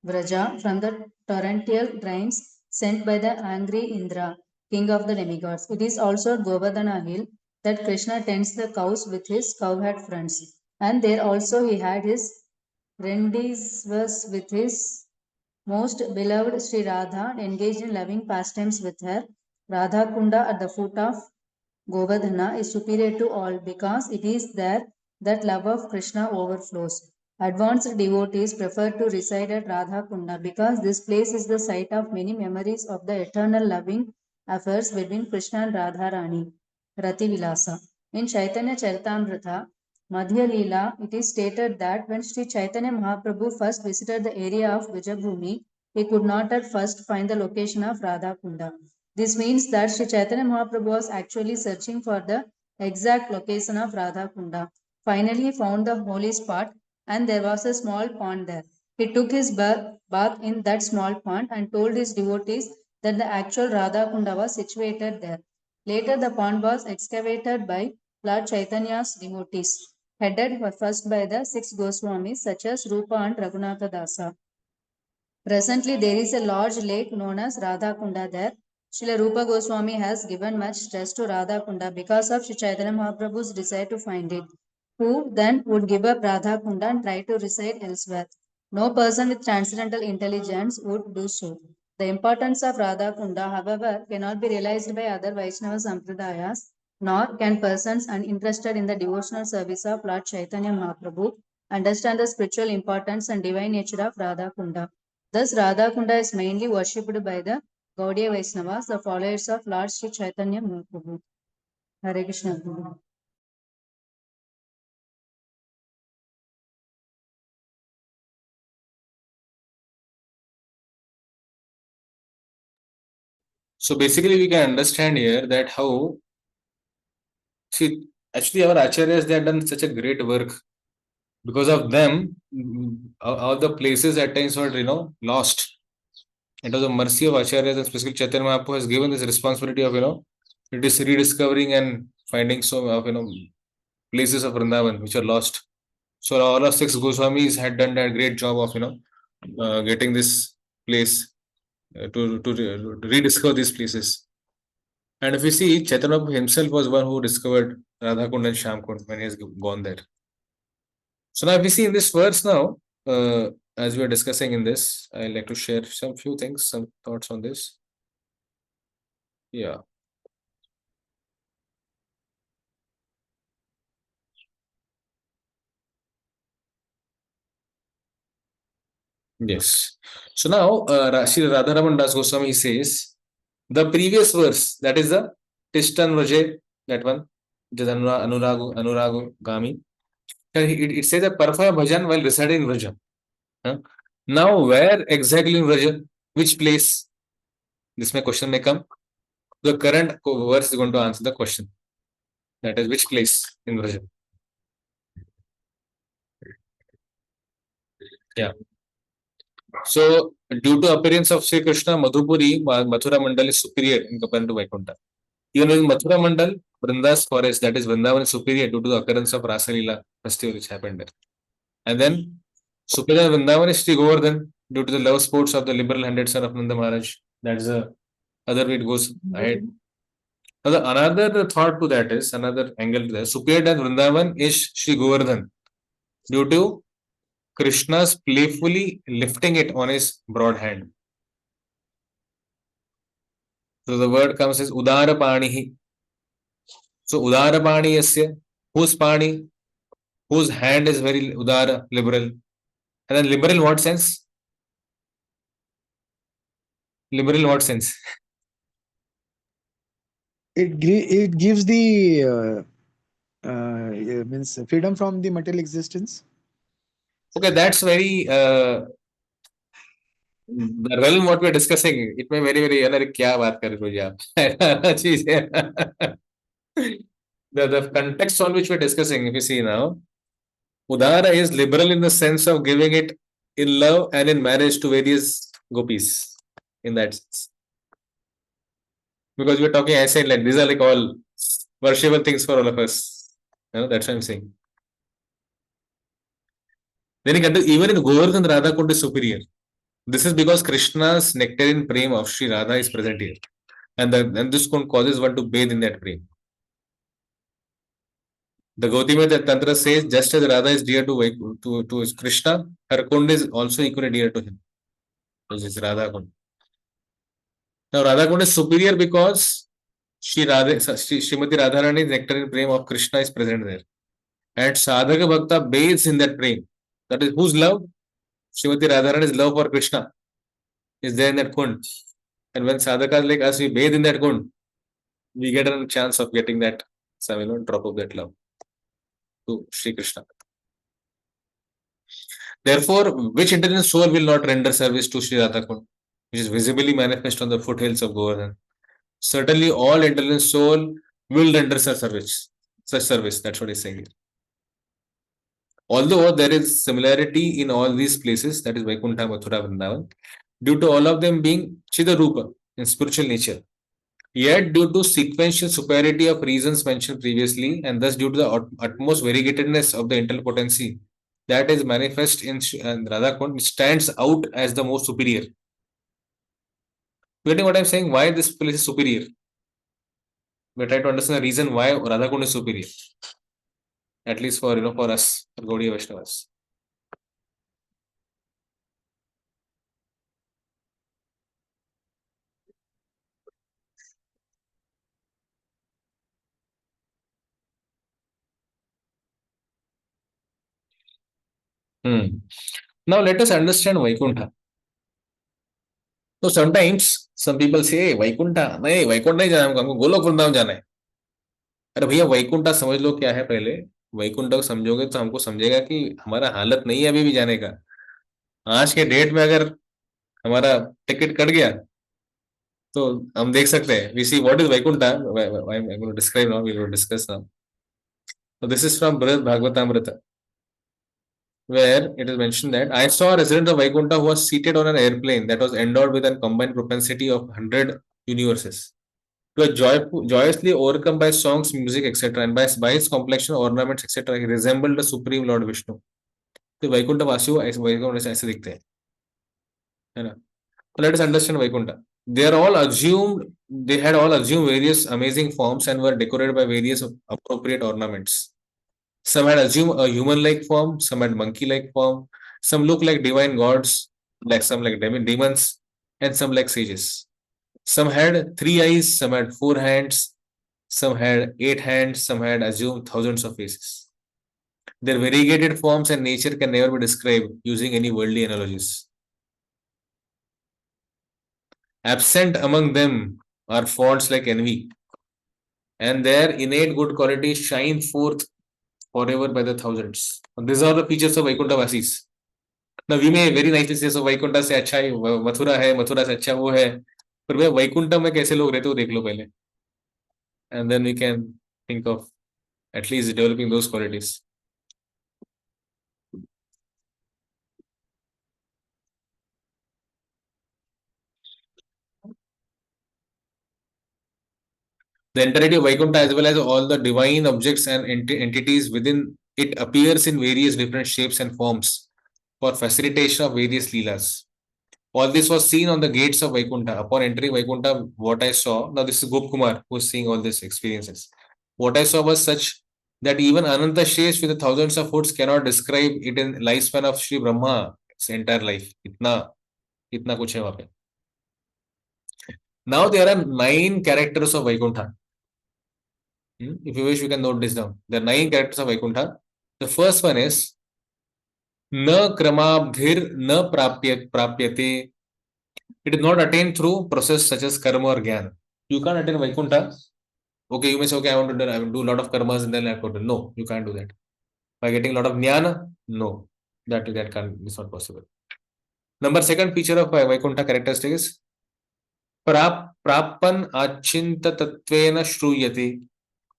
Vraja, from the torrential rains sent by the angry Indra, king of the demigods. It is also at Govardhana hill that Krishna tends the cows with his cowherd friends. And there also he had his rendezvous with his most beloved Sri Radha, and engaged in loving pastimes with her. Radha Kunda at the foot of Govardhana is superior to all because it is there that love of Krishna overflows. Advanced devotees prefer to reside at Radha Kunda because this place is the site of many memories of the eternal loving affairs between Krishna and Radharani, Rati Vilasa. In Chaitanya Charitamrita, Madhya Leela, it is stated that when Sri Chaitanya Mahaprabhu first visited the area of Vijabhumi, he could not at first find the location of Radha Kunda. This means that Sri Chaitanya Mahaprabhu was actually searching for the exact location of Radha Kunda. Finally, he found the holy spot and there was a small pond there. He took his bath in that small pond and told his devotees that the actual Radha Kunda was situated there. Later, the pond was excavated by Lord Chaitanya's devotees, headed first by the six Goswamis such as Rupa and Raghunatha Dasa. Presently, there is a large lake known as Radha Kunda there. Srila Rupa Goswami has given much stress to Radha Kunda because of Sri Chaitanya Mahaprabhu's desire to find it, who then would give up Radha Kunda and try to reside elsewhere. No person with transcendental intelligence would do so. The importance of Radha Kunda, however, cannot be realized by other Vaishnava Sampradayas, nor can persons uninterested in the devotional service of Lord Chaitanya Mahaprabhu understand the spiritual importance and divine nature of Radha Kunda. Thus, Radha Kunda is mainly worshipped by the Gaudiya Vaishnavas, the followers of Lord Sri Chaitanya Mahaprabhu. Hare Krishna. So basically, we can understand here that how, see, actually our acharyas, they have done such a great work. Because of them, all the places at times were, lost. It was a mercy of acharyas, and especially Chaitanya Mahaprabhu has given this responsibility of, it is rediscovering and finding some of, places of Vrindavan which are lost. So all of six Goswamis had done a great job of, getting this place to rediscover these places. And if we see, Chaitanya Mahaprabhu himself was one who discovered Radha Kund and Shyam Kund when he has gone there. So now if we see in this verse now, as we are discussing in this, I'd like to share some few things, some thoughts on this. Yeah. Yes. So now, Sri Radharaman Das Goswami says, the previous verse, that is the Tishtan Vaje, that one, which is Anuragu Gami. It says that perform bhajan while residing in Vraja. Huh? Now, where exactly in Vraja? Which place? This may question may come. The current verse is going to answer the question. That is, which place in Vraja? Yeah. So, due to appearance of Sri Krishna, Madhupuri, Mathura Mandal is superior in comparison to Vaikuntha. Even in Mathura Mandal, Vrinda's forest, that is Vrindavan, is superior due to the occurrence of Rasa Leela festival which happened there. And then, superior Vrindavan is Sri Govardhan due to the love sports of the liberal handed son of Nanda Maharaj. That's the other way it goes ahead. Now, another thought to that is, another angle there, superior than Vrindavan is Sri Govardhan due to Krishna's playfully lifting it on his broad hand. So the word comes as Udara Panihi. So Udara Pani Yasya, whose Pani, whose hand is very Udara, liberal. And then liberal in what sense? Liberal in what sense? It gives the means freedom from the material existence. Okay, that's very the realm what we are discussing. It may very very अरे क्या बात कर रहे हो आप? चीज है. The context on which we are discussing, if you see now, Udara is liberal in the sense of giving it in love and in marriage to various gopis. In that sense. because we're talking I said like these are like all worshipable things for all of us. That's what I'm saying. Then again, even in Govardhan, Radha Kund is superior. This is because Krishna's nectarine prem of Sri Radha is present here. And this kund causes one to bathe in that prem. The Gautami Tantra says just as Radha is dear to Krishna, her kund is also equally dear to him. Which is Radha Kund. Now Radha Kund is superior because Srimati Radharani's nectarine prem of Krishna is present there. And Sadhaka Bhakta bathes in that prem. That is whose love? Srimati Radharani's love for Krishna is there in that kund. And when sadhakas like us, we bathe in that kund, we get a chance of getting that drop of that love to Sri Krishna. Therefore, which intelligent soul will not render service to Sri Radha Kund, which is visibly manifest on the foothills of Govardhan? Certainly, all intelligent soul will render such service. That's what he's saying here. Although there is similarity in all these places, that is Vaikuntha, Mathura, Vrindavan, due to all of them being Chidarupa in spiritual nature. Yet, due to sequential superiority of reasons mentioned previously, and thus due to the utmost variegatedness of the internal potency that is manifest in Radha Kund, stands out as the most superior. You getting what I'm saying? Why this place is superior? We're trying to understand the reason why Radha Kund is superior. At least for for us, for Gaudiya Vaishnavas. Now let us understand Vaikuntha. So sometimes some people say Vaikuntha, नहीं वैकुंठ नहीं जाना हमको गोलोक वृंदावन जाना है. अरे भैया वैकुंठा समझ लो क्या है पहले. वैकुंठ को समझोगे तो हमको समझेगा कि हमारा हालत नहीं है अभी भी जाने का. आज के डेट में अगर हमारा टिकट कट गया तो हम देख सकते हैं. We see what is Vaikuntha. I'm going to describe now. We will discuss now. So this is from Brihad Bhagavatamrita, where it is mentioned that I saw a resident of Vaikuntha who was seated on an airplane that was endowed with a combined propensity of 100 universes. He was joyously overcome by songs, music, etc. And by his complexion, ornaments, etc. He resembled the Supreme Lord Vishnu. तो वैकुंठ वासियों वैकुंठ ऐसे दिखते हैं, है ना? So let us understand Vaikuntha. They had all assumed various amazing forms and were decorated by various appropriate ornaments. Some had assumed a human-like form, some had monkey-like form, some looked like divine gods, some like demons, and some like sages. Some had 3 eyes, some had 4 hands, some had 8 hands, some had assumed thousands of faces. Their variegated forms and nature can never be described using any worldly analogies. Absent among them are faults like envy, and their innate good qualities shine forth forever by the thousands. And these are the features of Vaikuntha Vasis. Now we may very nicely say so Vaikuntha से अच्छा है मथुरा है, मथुरा से अच्छा वो है, पर वे वैकुंठम में कैसे लोग रहते हो देख लो पहले, and then we can think of at least developing those qualities. The entirety of Vaikuntha as well as all the divine objects and entities within it appears in various different shapes and forms for facilitation of various leelas. All this was seen on the gates of Vaikuntha. Upon entering Vaikuntha, what I saw, now this is Gop Kumar who is seeing all these experiences. What I saw was such that even Ananta Shesh with the thousands of hoods cannot describe it in lifespan of Sri Brahma's entire life. Itna kuch hai wahan pe. Now there are 9 characters of Vaikuntha. If you wish, you can note this down. There are 9 characters of Vaikuntha. The first one is Na kramabdhir na prapyate. It is not attained through process such as karma or jnana. You can't attain Vaikuntha. Okay, you may say, okay, I want to do a lot of karmas and then I have to. No, you can't do that. By getting a lot of jnana, no, that can't. It's not possible. Number second feature of Vaikuntha characteristic is prapan achinta tatvena shruyate.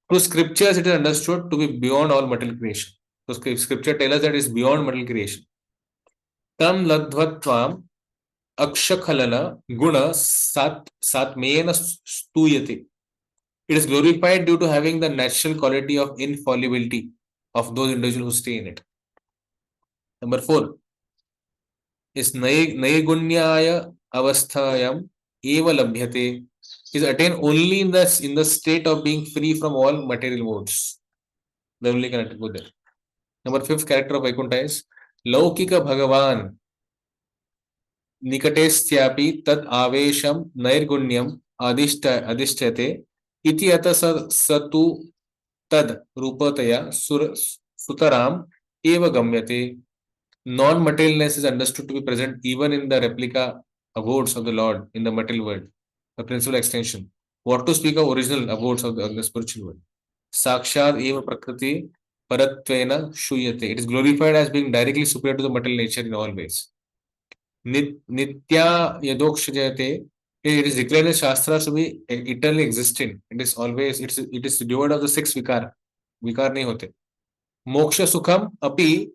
Through scriptures, it is understood to be beyond all material creation. So scripture tells us that it is beyond material creation. Tam ladvatvam Akshakhalana Guna Satmena Stuyate. It is glorified due to having the natural quality of infallibility of those individuals who stay in it. Number 4 is Naigunyaya Avasthayam Eva Labhyate is attained only in the state of being free from all material modes. The only connected go there. Number 5th character of Vaikuntha is Laukika Bhagavan निकटेस्त्यापि तत् आवेशम नैर्गुण्यम अधिष्ठते इति अतः स तु तद रूपतया सुतराम एव गम्यते. Non-materialness is understood to be present even in the replica abodes of the Lord in the material world, the principal extension. What to speak of original abodes of the spiritual world? Sakshad eva prakriti paratvena shuyate. It is glorified as being directly superior to the material nature in all ways. Nitya yadokshajate. It is declared in Shastra to be eternally existing. It is always, it is devoid of the 6 vikar. Vikar nahi hote. Moksha sukham api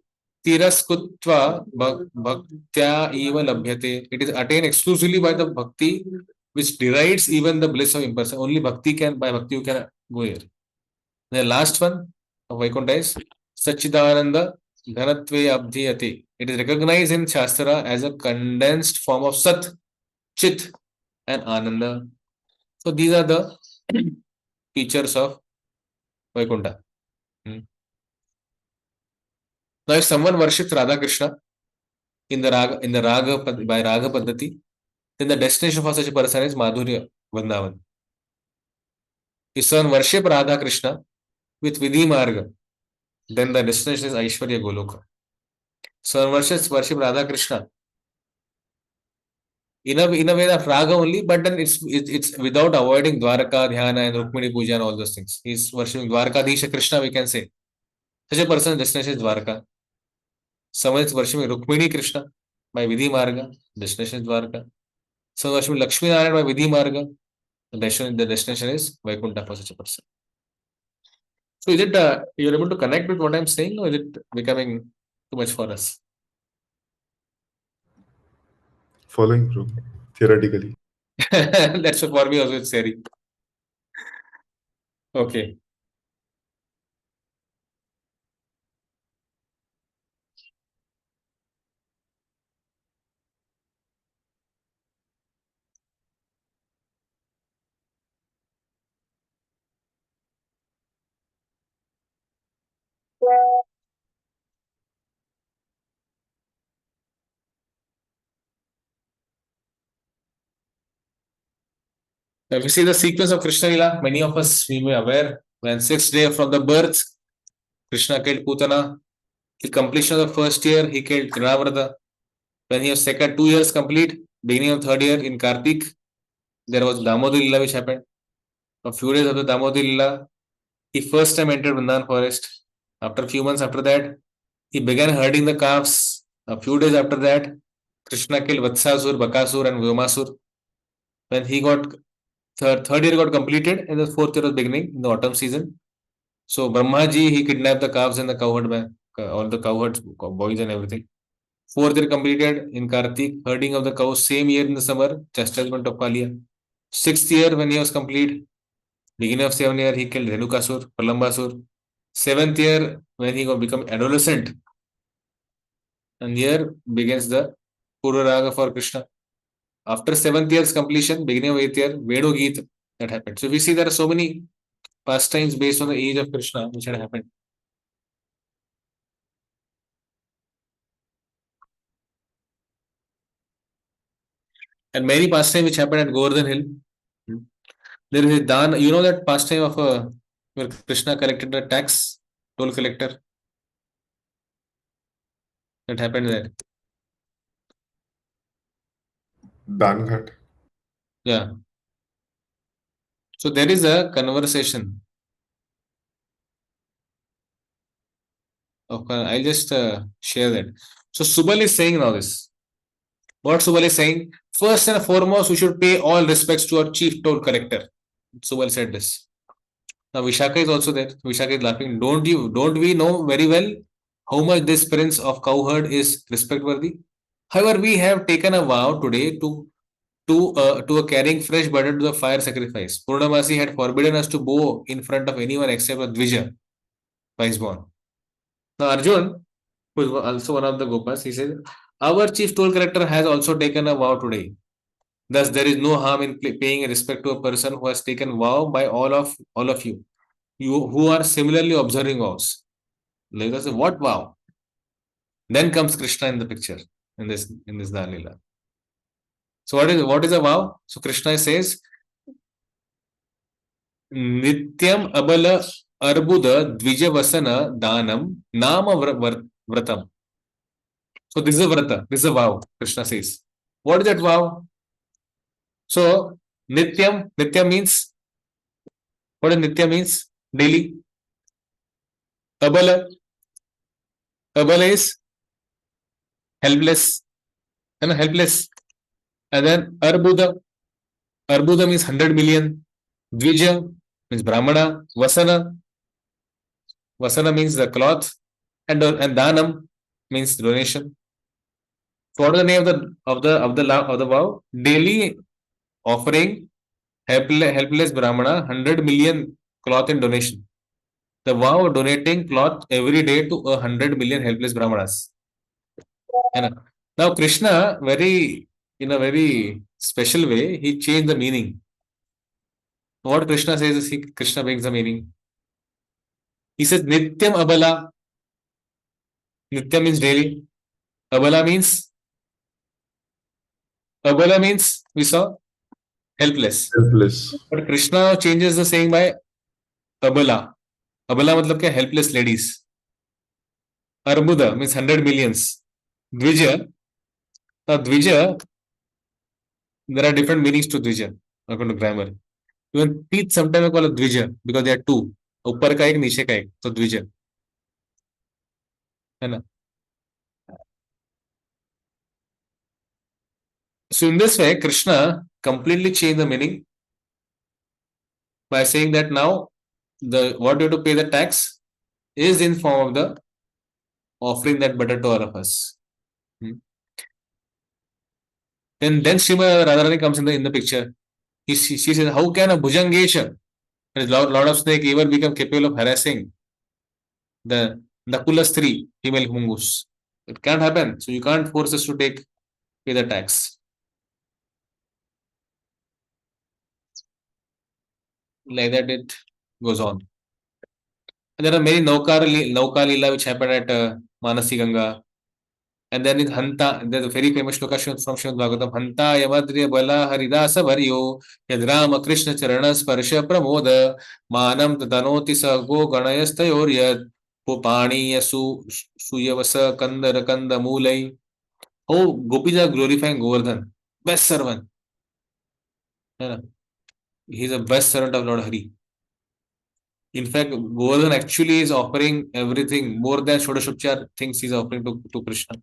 tiraskutva bhaktya eva labhyate. It is attained exclusively by the bhakti which derides even the bliss of impersonation. Only bhakti can, by bhakti you can go here. The last one of Vaikuntha is Sachidananda Dhanatve Abdhiyate. It is recognized in Shastra as a condensed form of Sat, Chit, and Ananda. So these are the features of Vaikuntha. Now, if someone worships Radha Krishna in the Raga by Raga Paddhati, then the destination for such a person is Madhurya Vrindavan. If someone worships Radha Krishna with Vidhi Marga, then the destination is Aishwarya Goloka. So worship Radha Krishna in a way of raga only, but then it's without avoiding Dwaraka, Dhyana, and Rukmini Puja and all those things. He's worshipping Dwarakadisha Krishna, we can say. Such a person's destination is Dwaraka. Someone is worshipping Rukmini Krishna by Vidhi Marga, destination is Dwaraka. Someone worshipping Lakshmi Narayana by Vidhi Marga, the destination is Vaikuntha for such a person. So is it you're able to connect with what I'm saying, or is it becoming too much for us? Following through, theoretically. That's for me also, it's scary. Okay. If you see the sequence of Krishna Lila, many of us we may aware when 6th day from the birth, Krishna killed Putana. The completion of the first year, he killed Trinavrata. When he was second 2 years complete, beginning of 3rd year in Kartik, there was Damodar Lila which happened. A few days after Damodar Lila, he first time entered Vrindavan forest. After a few months after that, he began herding the calves. A few days after that, Krishna killed Vatsasur, Bakasur, and Vyomasur. When he got third year got completed, and the 4th year was beginning in the autumn season. So Brahmaji, he kidnapped the calves and the cowherd, all the cowherds, boys and everything. 4th year completed in Kartik, herding of the cows, same year in the summer, chastisement of Kaliya. 6th year when he was complete, beginning of 7th year, he killed Dhenukasur, Pralambasur. 7th year when he got become adolescent, and here begins the Purva Raga for Krishna. After 7th year's completion, beginning of 8th year, Venu Geet that happened. So we see there are so many pastimes based on the age of Krishna which had happened. And many pastimes which happened at Govardhan Hill. There is a Dan, you know that pastime of where Krishna collected the tax, toll collector. That happened there. Danghat. Yeah. So there is a conversation. Okay, I'll just share that. So Subal is saying now this. What Subal is saying? First and foremost, we should pay all respects to our chief toll collector. Subal said this. Now Vishaka is also there. Vishaka is laughing. Don't we know very well how much this prince of cowherd is respect worthy? However, we have taken a vow today to a carrying fresh burden to the fire sacrifice. Purnamasi had forbidden us to bow in front of anyone except a Dvija, viceborn. Now Arjun, who is also one of the Gopas, he said, our chief toll collector has also taken a vow today. Thus, there is no harm in paying respect to a person who has taken vow by all of you who are similarly observing vows. Like I say, what vow? Then comes Krishna in the picture in this Dalila. So what is a vow? So Krishna says, Nityam abala arbuda dvijavasana danam nama vratam. So this is a vrata, this is a vow, Krishna says. What is that vow? So Nityam means, what does Nitya means? Daily. Abala is helpless, and helpless. And then Arbuda means 100 million. Dvija means Brahmana. Vasana means the cloth. And Danam means donation. So what is the name of the vow? Daily offering helpless Brahmana 100 million cloth in donation. The vow of donating cloth every day to 100 million helpless Brahmanas. Now Krishna, in a very special way, he changed the meaning. What Krishna says is Krishna brings the meaning. He says Nityam Abala. Nitya means daily. Abala means we saw helpless. Helpless. But Krishna changes the saying by Abala. Abala matlab kya? Helpless ladies. Arbuda means 100 millions. Dvija. Now Dvija, there are different meanings to Dvija according to grammar. Even teeth sometimes we call it Dvija because there are two. ऊपर का एक नीचे का एक तो द्विज है ना. So in this way, Krishna completely changed the meaning by saying that now what you have to pay the tax is in form of the offering that butter to all of us. Then Srimad Radharani comes in the picture. She says, how can a Bhujangesha, that is Lord of Snake, ever become capable of harassing the Nakula Stri, female mongoose? It can't happen. So you can't force us to pay the tax. Like that it goes on. And there are many Nauka Leela which happened at Manasi Ganga. And then in Hanta, there's a very famous shloka from Srimad Bhagavatam. Hanta yamadriya bala haridasa varyo yad Rama Krishna charana sparsha pramoda manam tadanoti sa go ganayastayor yad pupani yasu suyavasa kandara kanda mulai. Oh, Gopis are glorifying Govardhan, best servant. He is the best servant of Lord Hari. In fact, Govardhan actually is offering everything more than Shodashopchar things he is offering to Krishna.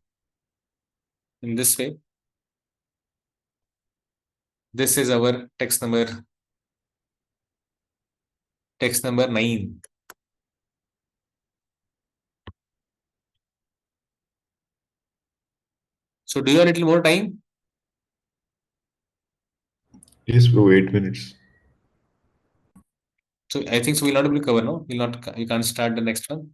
In this way, this is our text number 9. So do you have a little more time? Yes, bro, 8 minutes. So I think so we'll not be able to cover, no? You can't start the next one.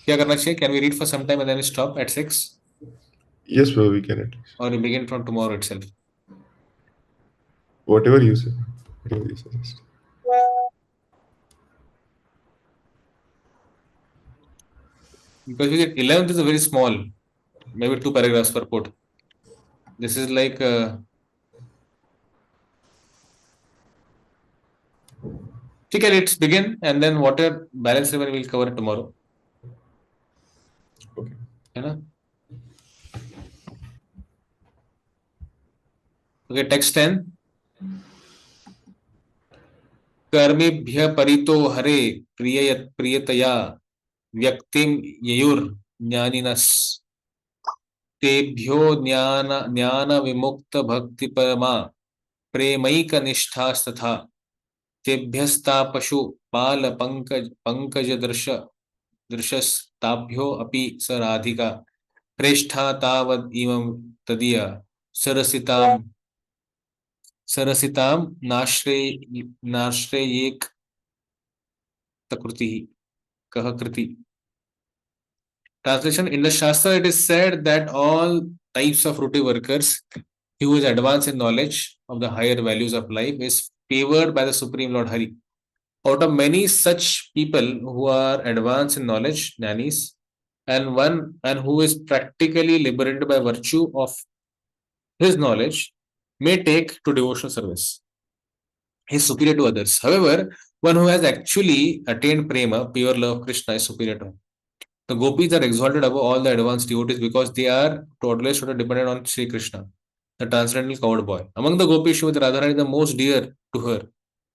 क्या करना चाहिए? Can we read for some time and then we stop at 6? Yes, bro, we can at least. Or we begin from tomorrow itself? Whatever you say. Whatever you suggest. Because we get 11th is a very small, maybe 2 paragraphs per put. This is like okay, let's begin and then whatever balance remaining we'll cover tomorrow. Okay. है ना? Okay, text 10. कर्मेभ्य परितो हरे प्रियतया व्यक्तिम ययुर ज्ञानिनस तेभ्यो ज्ञान विमुक्त भक्ति परमा प्रेमैक निष्ठास्तथा तेभ्यस्ता पशु पाल पंकज दृशस्ताभ्यो अपि स राधिका प्रेष्ठा तावद् इमं तदीय सरसितां सरसितां नाश्रयेक कृतिः कह कृति. Translation: In the Shastra, it is said that all types of fruity workers who is advanced in knowledge of the higher values of life is favored by the Supreme Lord Hari. Out of many such people who are advanced in knowledge, jnanis, and who is practically liberated by virtue of his knowledge, may take to devotional service. He is superior to others. However, one who has actually attained prema, pure love of Krishna, is superior to him. The gopis are exalted above all the advanced devotees because they are totally dependent on Sri Krishna, the transcendental coward boy. Among the gopis, Srimati Radharani is the most dear to her.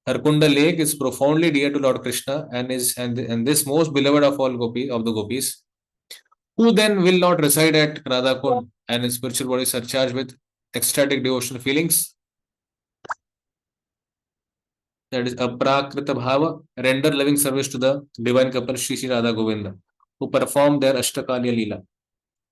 Her Kunda lake is profoundly dear to Lord Krishna and this most beloved of all the gopis, who then will not reside at Radha Kund and his spiritual bodies are charged with ecstatic devotional feelings. That is aprakrita bhava, render loving service to the divine couple Shri Shri Radha Govinda, who perform their Ashtakaliya Leela,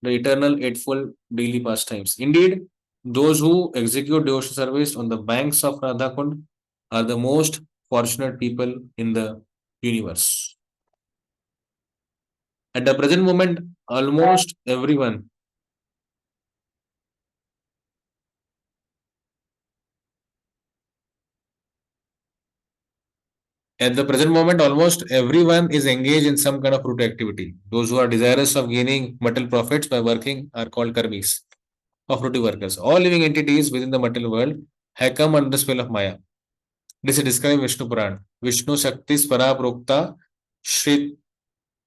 the eternal eightfold daily pastimes. Indeed, those who execute devotional service on the banks of Radha Kund are the most fortunate people in the universe. At the present moment, almost everyone is engaged in some kind of fruit activity. Those who are desirous of gaining material profits by working are called karmis, of fruity workers. All living entities within the material world have come under the spell of Maya. This is described in Vishnu Puran. Vishnu Shaktis Para Prokta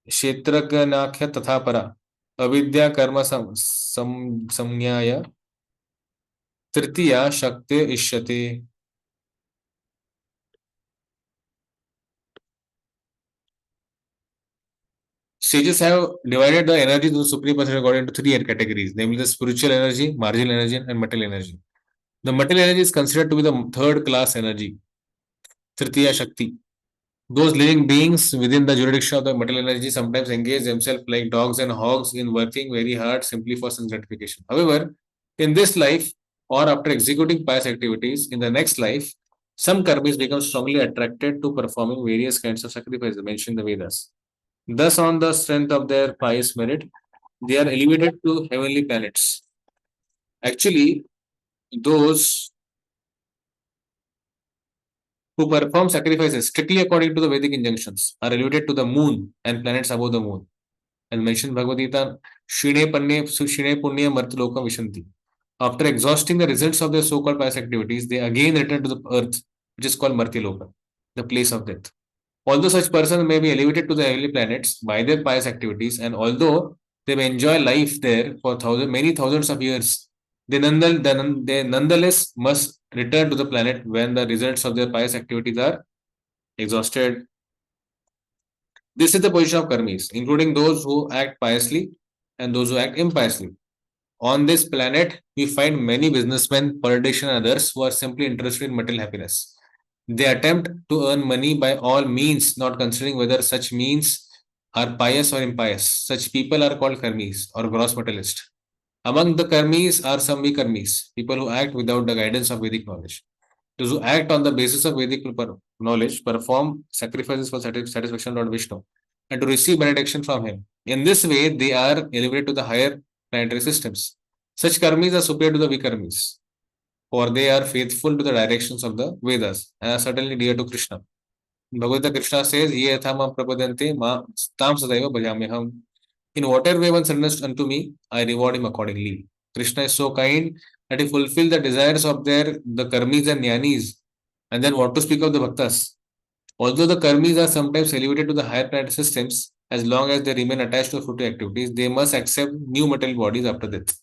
Kshetraganakhya Tatha Para Avidya Karma Samnyaya Tritiya Shakti Ishyate. Sages have divided the energy to the supreme personality God into three categories, namely the spiritual energy, marginal energy, and material energy. The material energy is considered to be the third class energy, Tritiya Shakti. Those living beings within the jurisdiction of the material energy sometimes engage themselves like dogs and hogs in working very hard simply for sense gratification. However, in this life or after executing pious activities in the next life, some karmis become strongly attracted to performing various kinds of sacrifices mentioned in the Vedas. Thus, on the strength of their pious merit, they are elevated to heavenly planets. Actually, those who perform sacrifices strictly according to the Vedic injunctions are elevated to the moon and planets above the moon. And mentioned Bhagavad Gita, Shine Punya Martloka Vishanti. After exhausting the results of their so-called pious activities, they again return to the earth, which is called Martiloka, the place of death. Although such persons may be elevated to the heavenly planets by their pious activities, and although they may enjoy life there for many thousands of years, they nonetheless must return to the planet when the results of their pious activities are exhausted. This is the position of karmis, including those who act piously and those who act impiously. On this planet, we find many businessmen, politicians, and others who are simply interested in material happiness. They attempt to earn money by all means, not considering whether such means are pious or impious. Such people are called karmis or gross materialists. Among the karmis are some vikarmis, people who act without the guidance of Vedic knowledge. Those who act on the basis of Vedic knowledge perform sacrifices for satisfaction of Lord Vishnu and to receive benediction from him. In this way, they are elevated to the higher planetary systems. Such karmis are superior to the vikarmis, for they are faithful to the directions of the Vedas and are certainly dear to Krishna. Bhagavad Krishna says, Ye yathamam prapadante ma tam sadaiva bhajamyaham. In whatever way one surrenders unto me, I reward him accordingly. Krishna is so kind that he fulfills the desires of the karmis and jnanis. And then what to speak of the bhaktas? Although the karmis are sometimes elevated to the higher planet systems, as long as they remain attached to fruitive activities, they must accept new material bodies after death.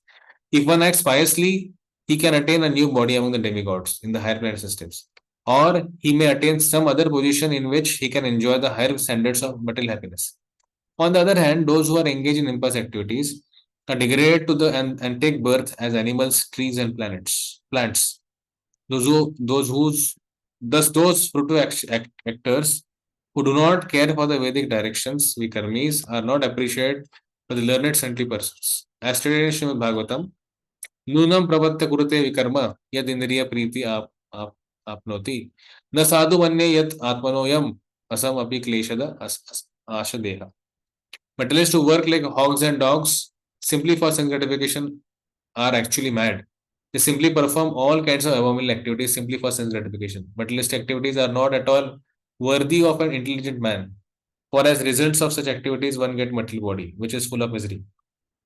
If one acts piously, he can attain a new body among the demigods in the higher planet systems. Or he may attain some other position in which he can enjoy the higher standards of material happiness. On the other hand, those who are engaged in impulse activities are degraded to and take birth as animals, trees, and plants. Those whose Thus, those fruitive actors who do not care for the Vedic directions, we karmis, are not appreciated by the learned saintly persons. As stated in Srimad Bhagavatam, नूनम प्रपत्य कुरुते विकर्म यद इंद्रिय प्रीति आप आपनोति न साधु मन्ये यत आत्मनोयम असम अपि क्लेशद आशदेह. Materialists who work like hogs and dogs simply for sense gratification are actually mad. They simply perform all kinds of abominable activities simply for sense gratification. Materialistic activities are not at all worthy of an intelligent man. For as results of such activities, one get material body, which is full of misery.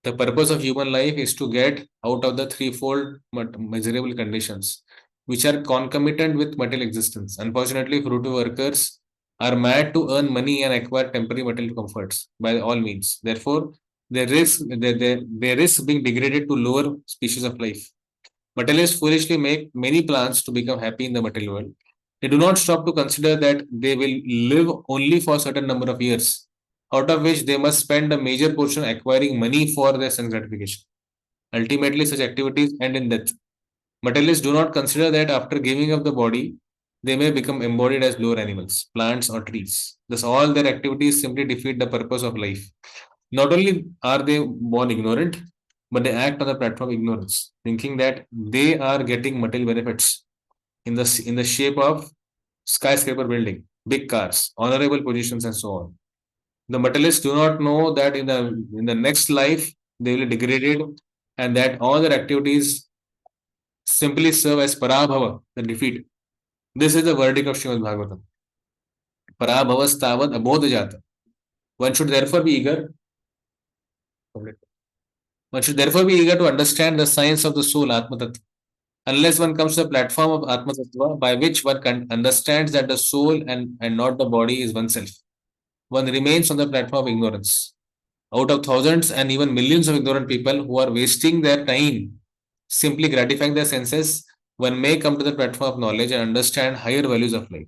The purpose of human life is to get out of the threefold miserable conditions, which are concomitant with material existence. Unfortunately, fruitive workers are mad to earn money and acquire temporary material comforts by all means. Therefore, they risk being degraded to lower species of life. Materialists foolishly make many plans to become happy in the material world. They do not stop to consider that they will live only for a certain number of years, out of which they must spend a major portion acquiring money for their sense gratification. Ultimately, such activities end in death. Materialists do not consider that after giving up the body, they may become embodied as lower animals, plants, or trees. Thus, all their activities simply defeat the purpose of life. Not only are they born ignorant, but they act on the platform of ignorance, thinking that they are getting material benefits in the shape of skyscraper building, big cars, honorable positions, and so on. The materialists do not know that in the next life they will be degraded, and that all their activities simply serve as parabhava, the defeat. This is the verdict of Srimad Bhagavatam. Parabhavastavad abodhajata. One should therefore be eager. One should therefore be eager to understand the science of the soul, Atma Tattva. Unless one comes to the platform of Atma Tattva, by which one understands that the soul and not the body is oneself, one remains on the platform of ignorance. Out of thousands and even millions of ignorant people who are wasting their time simply gratifying their senses, one may come to the platform of knowledge and understand higher values of life.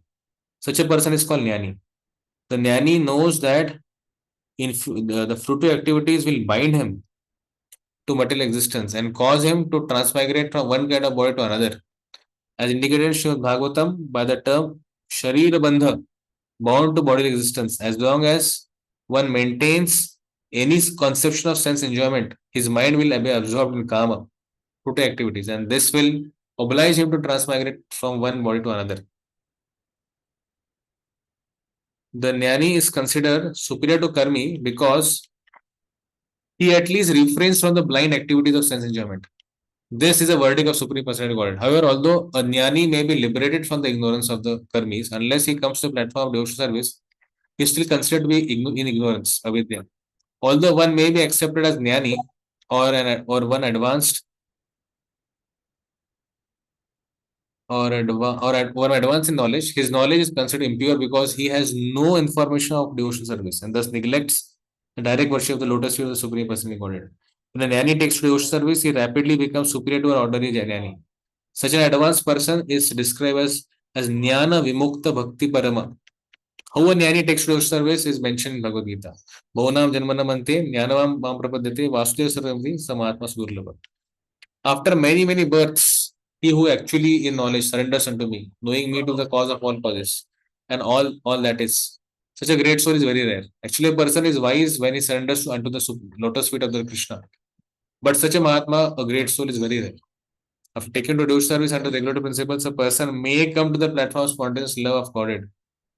Such a person is called Jnani. The Jnani knows that the fruitive activities will bind him to material existence and cause him to transmigrate from one kind of body to another. As indicated in Srimad Bhagavatam by the term Sharira Bandha, bound to bodily existence, as long as one maintains any conception of sense enjoyment, his mind will be absorbed in kama, fruitive activities, and this will oblige him to transmigrate from one body to another. The Jnani is considered superior to Karmi because he at least refrains from the blind activities of sense enjoyment. This is a verdict of Supreme Personality Godhead. However, although a Jnani may be liberated from the ignorance of the Karmis, unless he comes to the platform of devotional service, he is still considered to be in ignorance, avidya. Although one may be accepted as Jnani or one advanced or advanced in knowledge, his knowledge is considered impure because he has no information of devotional service and thus neglects the direct worship of the lotus feet of the Supreme Personality Godhead. When a Jnani takes to devotional service, he rapidly becomes superior to an ordinary Jnani. Such an advanced person is described as Jnana Vimukta Bhakti Parama. How a Jnani takes to service is mentioned in Bhagavad Gita. Bhavanam Janmanam Ante Jnanavam Mam Prapadyate Vasudeva Sarvamti Samatma Sudurlabha. After many, many births, he who actually in knowledge surrenders unto me, knowing me to the cause of all causes, and all that is. Such a great soul is very rare. Actually, a person is wise when he surrenders unto the lotus feet of the Krishna. But such a Mahatma, a great soul, is very rare. After taking to do service under regulatory principles, a person may come to the platform of spontaneous love of Godhead,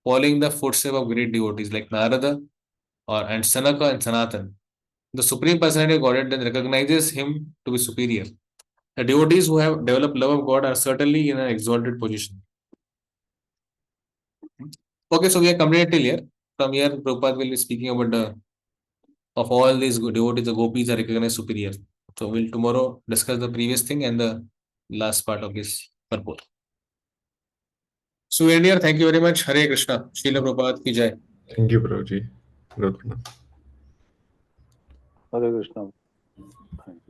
following the footsteps of great devotees like Narada and Sanaka and Sanatan. The Supreme Personality of Godhead then recognizes him to be superior. The devotees who have developed love of God are certainly in an exalted position. Okay, so we are completed till here. From here, Prabhupada will be speaking about of all these devotees, the gopis are recognized superior. So we'll tomorrow discuss the previous thing and the last part of this purport. So, India, thank you very much. Hare Krishna. Srila Prabhupada ki jai. Thank you, Prabhuji. Good. Hare Krishna. Thanks.